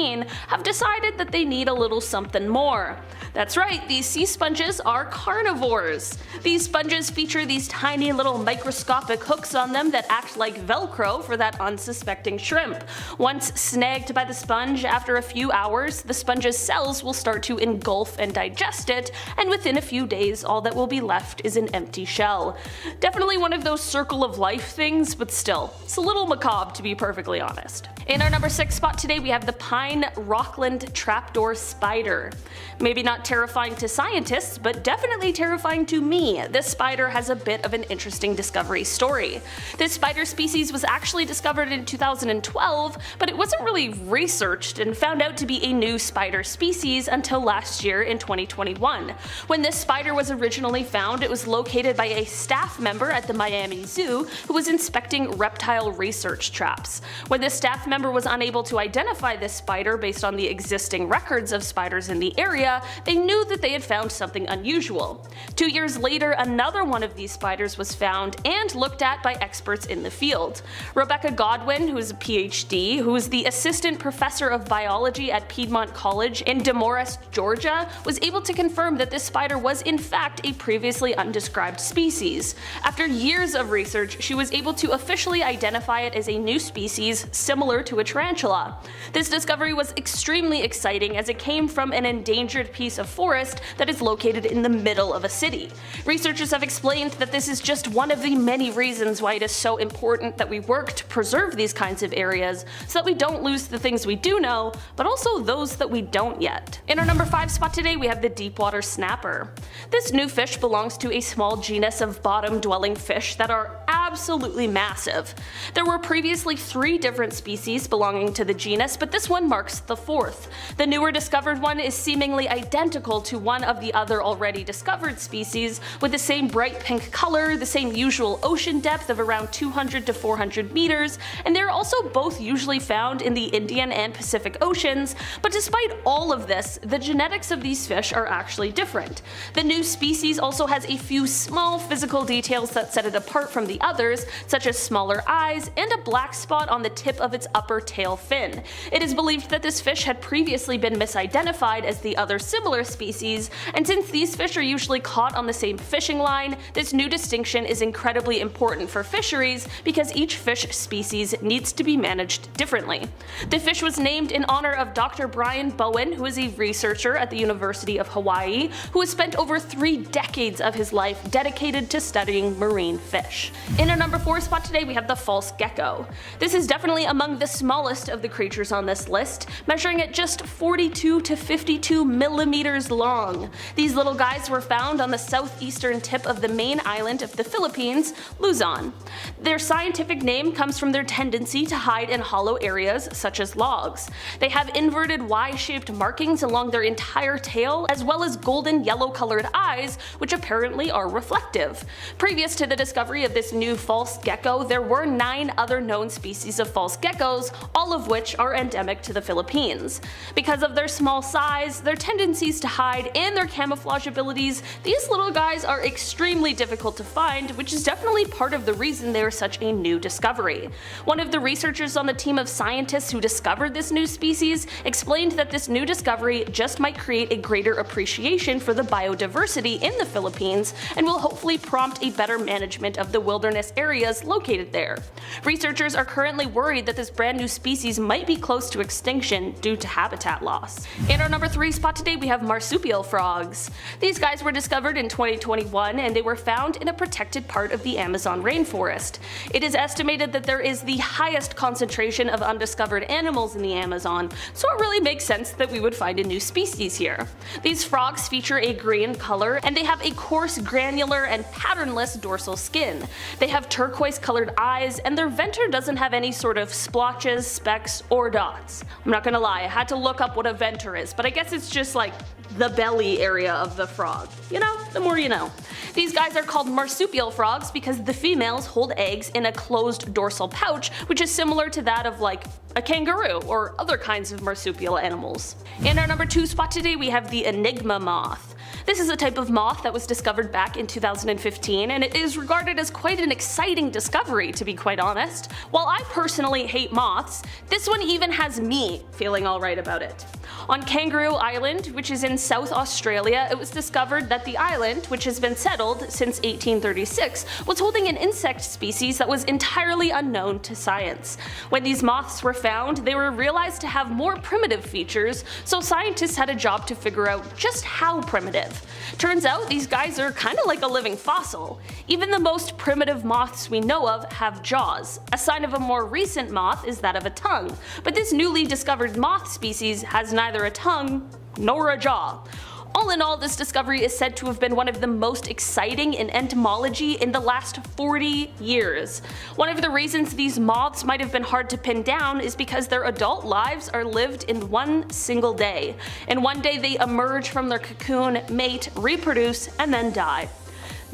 have decided that they need a little something more. That's right, these sea sponges are carnivores. These sponges feature these tiny little microscopic hooks on them that act like Velcro for that unsuspecting shrimp. Once snagged by the sponge, after a few hours, the sponge's cells will start to engulf and digest it, and within a few days all that will be left is an empty shell. Definitely one of those circle of life things, but still, it's a little macabre to be perfectly honest. In our number 6 spot today we have the pine rockland trapdoor spider. Maybe not terrifying to scientists, but definitely terrifying to me. This spider has a bit of an interesting discovery story. This spider species was actually discovered in 2012, but it wasn't really researched and found out to be a new spider species until last year in 2021. When this spider was originally found, it was located by a staff member at the Miami Zoo who was inspecting reptile research traps. When this staff member was unable to identify this spider based on the existing records of spiders in the area, they knew that they had found something unusual. 2 years later, another one of these spiders was found and looked at by experts in the field. Rebecca Godwin, who is a PhD, who is the assistant professor of biology at Piedmont College in Demorest, Georgia, was able to confirm that this spider was in fact a previously undescribed species. After years of research, she was able to officially identify it as a new species similar to a tarantula. This discovery was extremely exciting as it came from an endangered piece of forest that is located in the middle of a city. Researchers have explained that this is just one of the many reasons why it is so important that we work to preserve these kinds of areas so that we don't lose the things we do know, but also those that we don't yet. In our number 5 spot today, we have the deepwater snapper. This new fish belongs to a small genus of bottom-dwelling fish that are absolutely massive. There were previously 3 different species belonging to the genus, but this one marks the 4th. The newer discovered one is seemingly identical to one of the other already discovered species, with the same bright pink color, the same usual ocean depth of around 200 to 400 meters, and they are also both usually found in the Indian and Pacific Oceans, but despite all of this, the genetics of these fish are actually different. The new species also has a few small physical details that set it apart from the others, such as smaller eyes and a black spot on the tip of its upper tail fin. It is believed that this fish had previously been misidentified as the other similar species, and since these fish are usually caught on the same fishing line, this new distinction is incredibly important for fisheries because each fish species needs to be managed differently. The fish was named in honor of Dr. Brian Bowen, who is a researcher at the University of Hawaii, who has spent over 3 decades of his life dedicated to studying marine fish. In our number 4 spot today, we have the false gecko. This is definitely among the smallest of the creatures on this list, measuring at just 42 to 52 millimeters long. These little guys were found on the southeastern tip of the main island of the Philippines, Luzon. Their scientific name comes from their tendency to hide in hollow areas such as logs. They have inverted Y-shaped markings along their entire tail, as well as golden yellow colored eyes, which apparently are reflective. Previous to the discovery of this new false gecko, there were 9 other known species of false geckos, all of which are endemic to the Philippines. Because of their small size, their tendencies to hide, and their camouflage abilities, these little guys are extremely difficult to find, which is definitely part of the reason they are such a new discovery. One of the researchers on the team of scientists who discovered this new species explained that this new discovery just might create a greater appreciation for the biodiversity in the Philippines and will hopefully prompt a better management of the wilderness areas located there. Researchers are currently worried that this brand new species might be close to extinction due to habitat loss. In our number 3 spot today, we have marsupial frogs. These guys were discovered in 2021 and they were found in a protected part of the Amazon rainforest. It is estimated that there is the highest concentration of undiscovered animals in the Amazon, so it really makes sense that we would find a new species here. These frogs feature a green color and they have a coarse, granular, and patternless dorsal skin. They have turquoise colored eyes and their venter doesn't have any sort of splotches, specks, or dots. I'm not gonna lie, I had to look up what a venter is, but I guess it's just like the belly area of the frog. You know, the more you know. These guys are called marsupial frogs because the females hold eggs in a closed dorsal pouch, which is similar to that of like a kangaroo or other kinds of marsupial animals. In our number 2 spot today, we have the enigma moth. This is a type of moth that was discovered back in 2015, and it is regarded as quite an exciting discovery, to be quite honest. While I personally hate moths, this one even has me feeling alright about it. On Kangaroo Island, which is in South Australia, it was discovered that the island, which has been settled since 1836, was holding an insect species that was entirely unknown to science. When these moths were found, they were realized to have more primitive features, so scientists had a job to figure out just how primitive. Turns out these guys are kinda like a living fossil. Even the most primitive moths we know of have jaws. A sign of a more recent moth is that of a tongue, but this newly discovered moth species has neither a tongue nor a jaw. All in all, this discovery is said to have been one of the most exciting in entomology in the last 40 years. One of the reasons these moths might have been hard to pin down is because their adult lives are lived in one single day. In one day they emerge from their cocoon, mate, reproduce, and then die.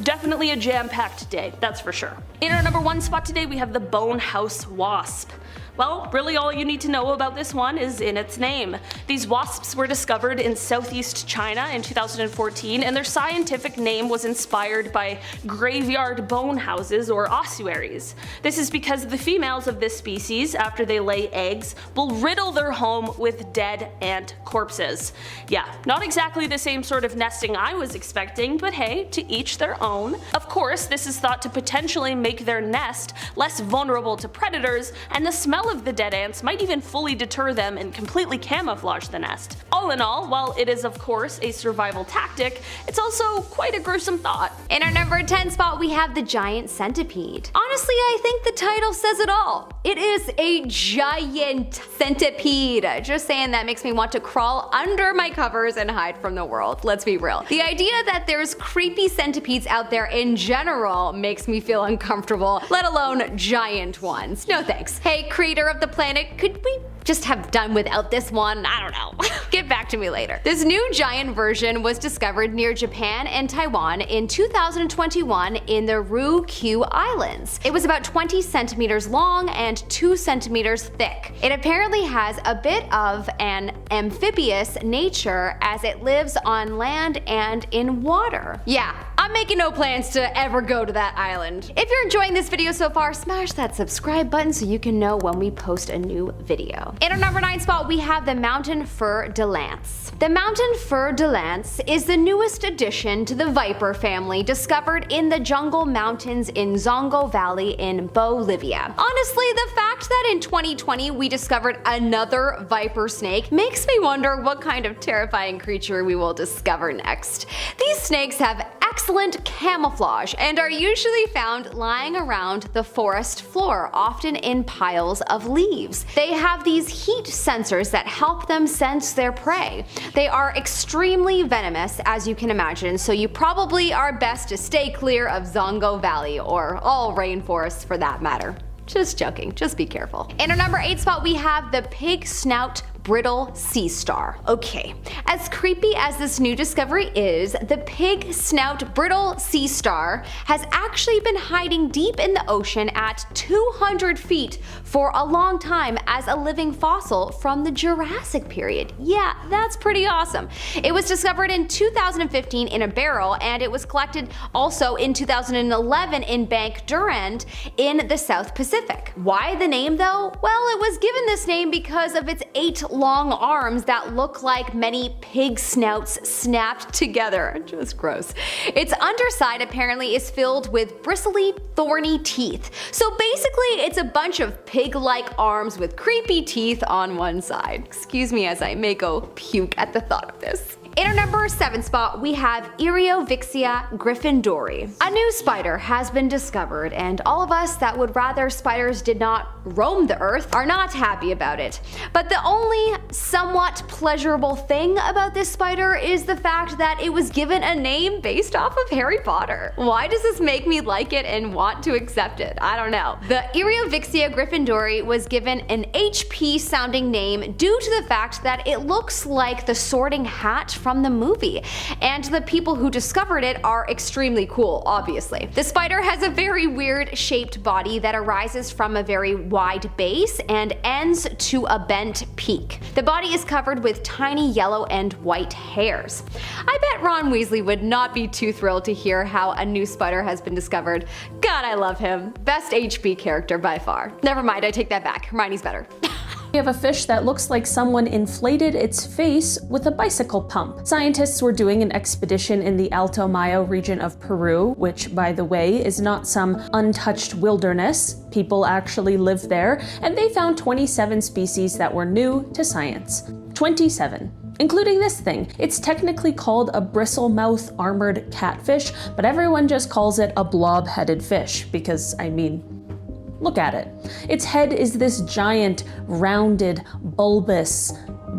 Definitely a jam-packed day, that's for sure. In our number 1 spot today, we have the bone house wasp. Well, really all you need to know about this one is in its name. These wasps were discovered in southeast China in 2014, and their scientific name was inspired by graveyard bone houses or ossuaries. This is because the females of this species, after they lay eggs, will riddle their home with dead ant corpses. Yeah, not exactly the same sort of nesting I was expecting, but hey, to each their own. Of course, this is thought to potentially make their nest less vulnerable to predators, and the smell of the dead ants might even fully deter them and completely camouflage the nest. All in all, while it is of course a survival tactic, it's also quite a gruesome thought. In our number 10 spot, we have the giant centipede. Honestly, I think the title says it all. It is a giant centipede. Just saying, that makes me want to crawl under my covers and hide from the world. Let's be real. The idea that there's creepy centipedes out there in general makes me feel uncomfortable, let alone giant ones. No thanks. Hey, creator of the planet, could we just have done without this one? I don't know. Get back to me later. This new giant version was discovered near Japan and Taiwan in 2021 in the Ryukyu Islands. It was about 20 centimeters long and 2 centimeters thick. It apparently has a bit of an amphibious nature as it lives on land and in water. Yeah, I'm making no plans to ever go to that island. If you're enjoying this video so far, smash that subscribe button so you can know when we post a new video. In our number 9 spot, we have the mountain fur de lance. The mountain fur de lance is the newest addition to the viper family, discovered in the jungle mountains in Zongo Valley in Bolivia. Honestly, the fact that in 2020 we discovered another viper snake makes me wonder what kind of terrifying creature we will discover next. These snakes have excellent camouflage and are usually found lying around the forest floor, often in piles of leaves. They have these heat sensors that help them sense their prey. They are extremely venomous, as you can imagine, so you probably are best to stay clear of Zongo Valley, or all rainforests for that matter. Just joking, just be careful. In our number 8 spot, we have the pig snout brittle sea star. Okay, as creepy as this new discovery is, the pig snout brittle sea star has actually been hiding deep in the ocean at 200 feet for a long time as a living fossil from the Jurassic period. Yeah, that's pretty awesome. It was discovered in 2015 in a barrel, and it was collected also in 2011 in Bank Durand in the South Pacific. Why the name though? Well, it was given this name because of its 8 long arms that look like many pig snouts snapped together. Just gross. Its underside apparently is filled with bristly, thorny teeth. So basically, it's a bunch of pig-like arms with creepy teeth on one side. Excuse me as I may go puke at the thought of this. In our number 7 spot, we have Eriovixia gryffindori. A new spider has been discovered, and all of us that would rather spiders did not roam the earth are not happy about it. But the only somewhat pleasurable thing about this spider is the fact that it was given a name based off of Harry Potter. Why does this make me like it and want to accept it? I don't know. The Eriovixia gryffindori was given an HP sounding name due to the fact that it looks like the Sorting Hat from the movie, and the people who discovered it are extremely cool, obviously. The spider has a very weird shaped body that arises from a very wide base and ends to a bent peak. The body is covered with tiny yellow and white hairs. I bet Ron Weasley would not be too thrilled to hear how a new spider has been discovered. God, I love him. Best HP character by far. Never mind, I take that back. Hermione's better. We have a fish that looks like someone inflated its face with a bicycle pump. Scientists were doing an expedition in the Alto Mayo region of Peru, which, by the way, is not some untouched wilderness. People actually live there, and they found 27 species that were new to science. 27. Including this thing. It's technically called a bristle-mouth armored catfish, but everyone just calls it a blob-headed fish because, I mean, look at it. Its head is this giant, rounded, bulbous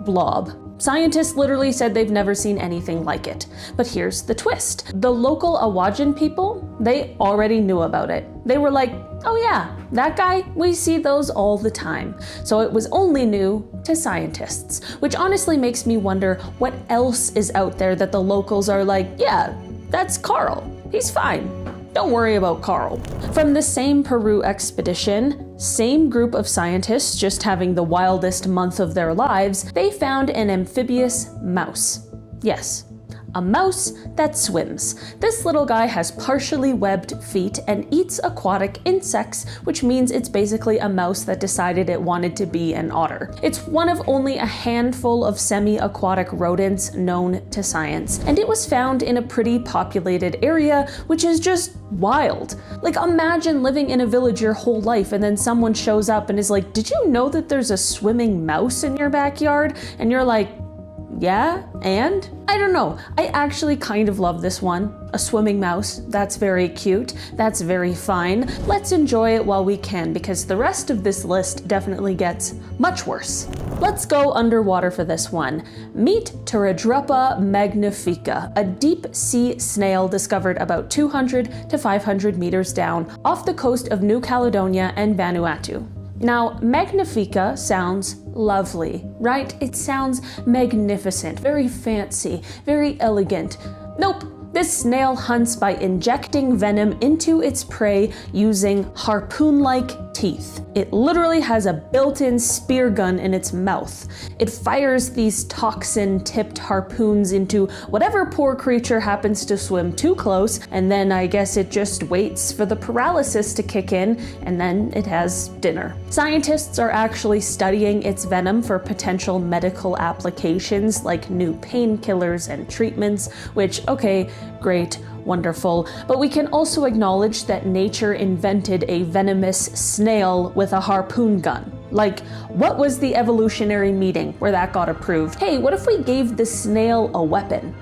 blob. Scientists literally said they've never seen anything like it. But here's the twist. The local Awajan people, they already knew about it. They were like, oh yeah, that guy, we see those all the time. So it was only new to scientists, which honestly makes me wonder what else is out there that the locals are like, yeah, that's Carl. He's fine. don't worry about Carl. From the same Peru expedition, same group of scientists just having the wildest month of their lives, they found an amphibious mouse. Yes, a mouse that swims. This little guy has partially webbed feet and eats aquatic insects, which means it's basically a mouse that decided it wanted to be an otter. It's one of only a handful of semi-aquatic rodents known to science, and it was found in a pretty populated area, which is just wild. Like, imagine living in a village your whole life and then someone shows up and is like, "Did you know that there's a swimming mouse in your backyard?" And you're like, "Yeah, and?" I don't know. I actually kind of love this one. A swimming mouse. That's very cute. That's very fine. Let's enjoy it while we can, because the rest of this list definitely gets much worse. Let's go underwater for this one. Meet Pteridrupa magnifica, a deep sea snail discovered about 200 to 500 meters down off the coast of New Caledonia and Vanuatu. Now, magnifica sounds lovely, right? It sounds magnificent, very fancy, very elegant. Nope. This snail hunts by injecting venom into its prey using harpoon-like teeth. It literally has a built-in spear gun in its mouth. It fires these toxin-tipped harpoons into whatever poor creature happens to swim too close, and then I guess it just waits for the paralysis to kick in, and then it has dinner. Scientists are actually studying its venom for potential medical applications like new painkillers and treatments, which, okay, great, wonderful, but we can also acknowledge that nature invented a venomous snail with a harpoon gun. Like, what was the evolutionary meeting where that got approved? Hey, what if we gave the snail a weapon?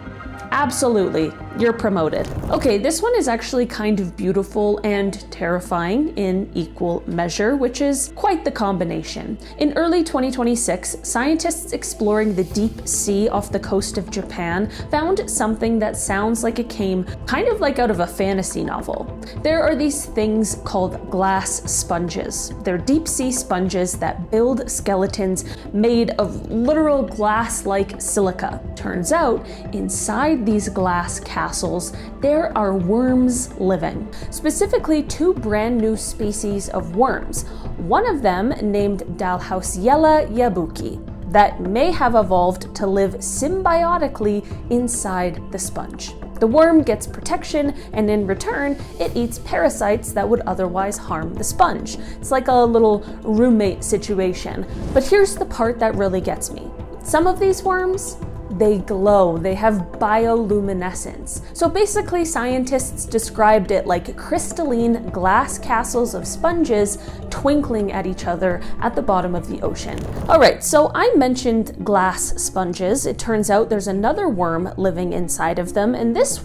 Absolutely, you're promoted. Okay, this one is actually kind of beautiful and terrifying in equal measure, which is quite the combination. In early 2026, scientists exploring the deep sea off the coast of Japan found something that sounds like it came kind of like out of a fantasy novel. There are these things called glass sponges. They're deep sea sponges that build skeletons made of literal glass-like silica. Turns out, inside these glass castles, there are worms living. Specifically, two brand new species of worms. One of them, named Dalhousiella yabuki, that may have evolved to live symbiotically inside the sponge. The worm gets protection, and in return, it eats parasites that would otherwise harm the sponge. It's like a little roommate situation. But here's the part that really gets me. Some of these worms, they glow, they have bioluminescence. So basically, scientists described it like crystalline glass castles of sponges twinkling at each other at the bottom of the ocean. All right, so I mentioned glass sponges. It turns out there's another worm living inside of them, and this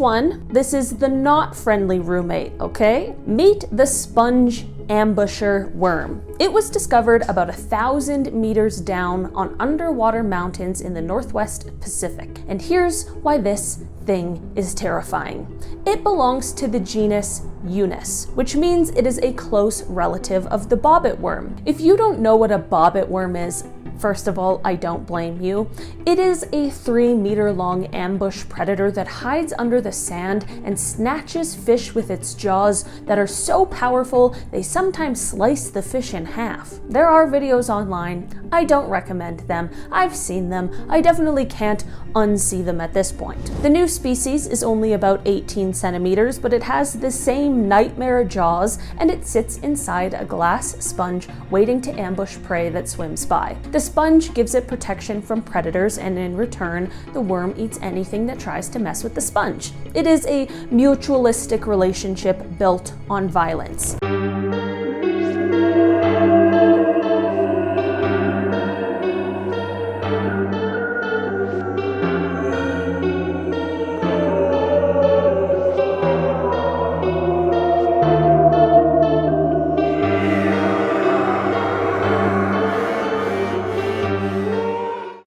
is the not friendly roommate, okay? Meet the sponge ambusher worm. It was discovered about 1,000 meters down on underwater mountains in the Northwest Pacific. And here's why this thing is terrifying. It belongs to the genus Unus, which means it is a close relative of the bobbit worm. If you don't know what a bobbit worm is, first of all, I don't blame you. It is a 3-meter-long ambush predator that hides under the sand and snatches fish with its jaws that are so powerful they sometimes slice the fish in half. There are videos online. I don't recommend them. I've seen them. I definitely can't unsee them at this point. The new species is only about 18 centimeters, but it has the same nightmare jaws, and it sits inside a glass sponge waiting to ambush prey that swims by. The sponge gives it protection from predators, and in return, the worm eats anything that tries to mess with the sponge. It is a mutualistic relationship built on violence.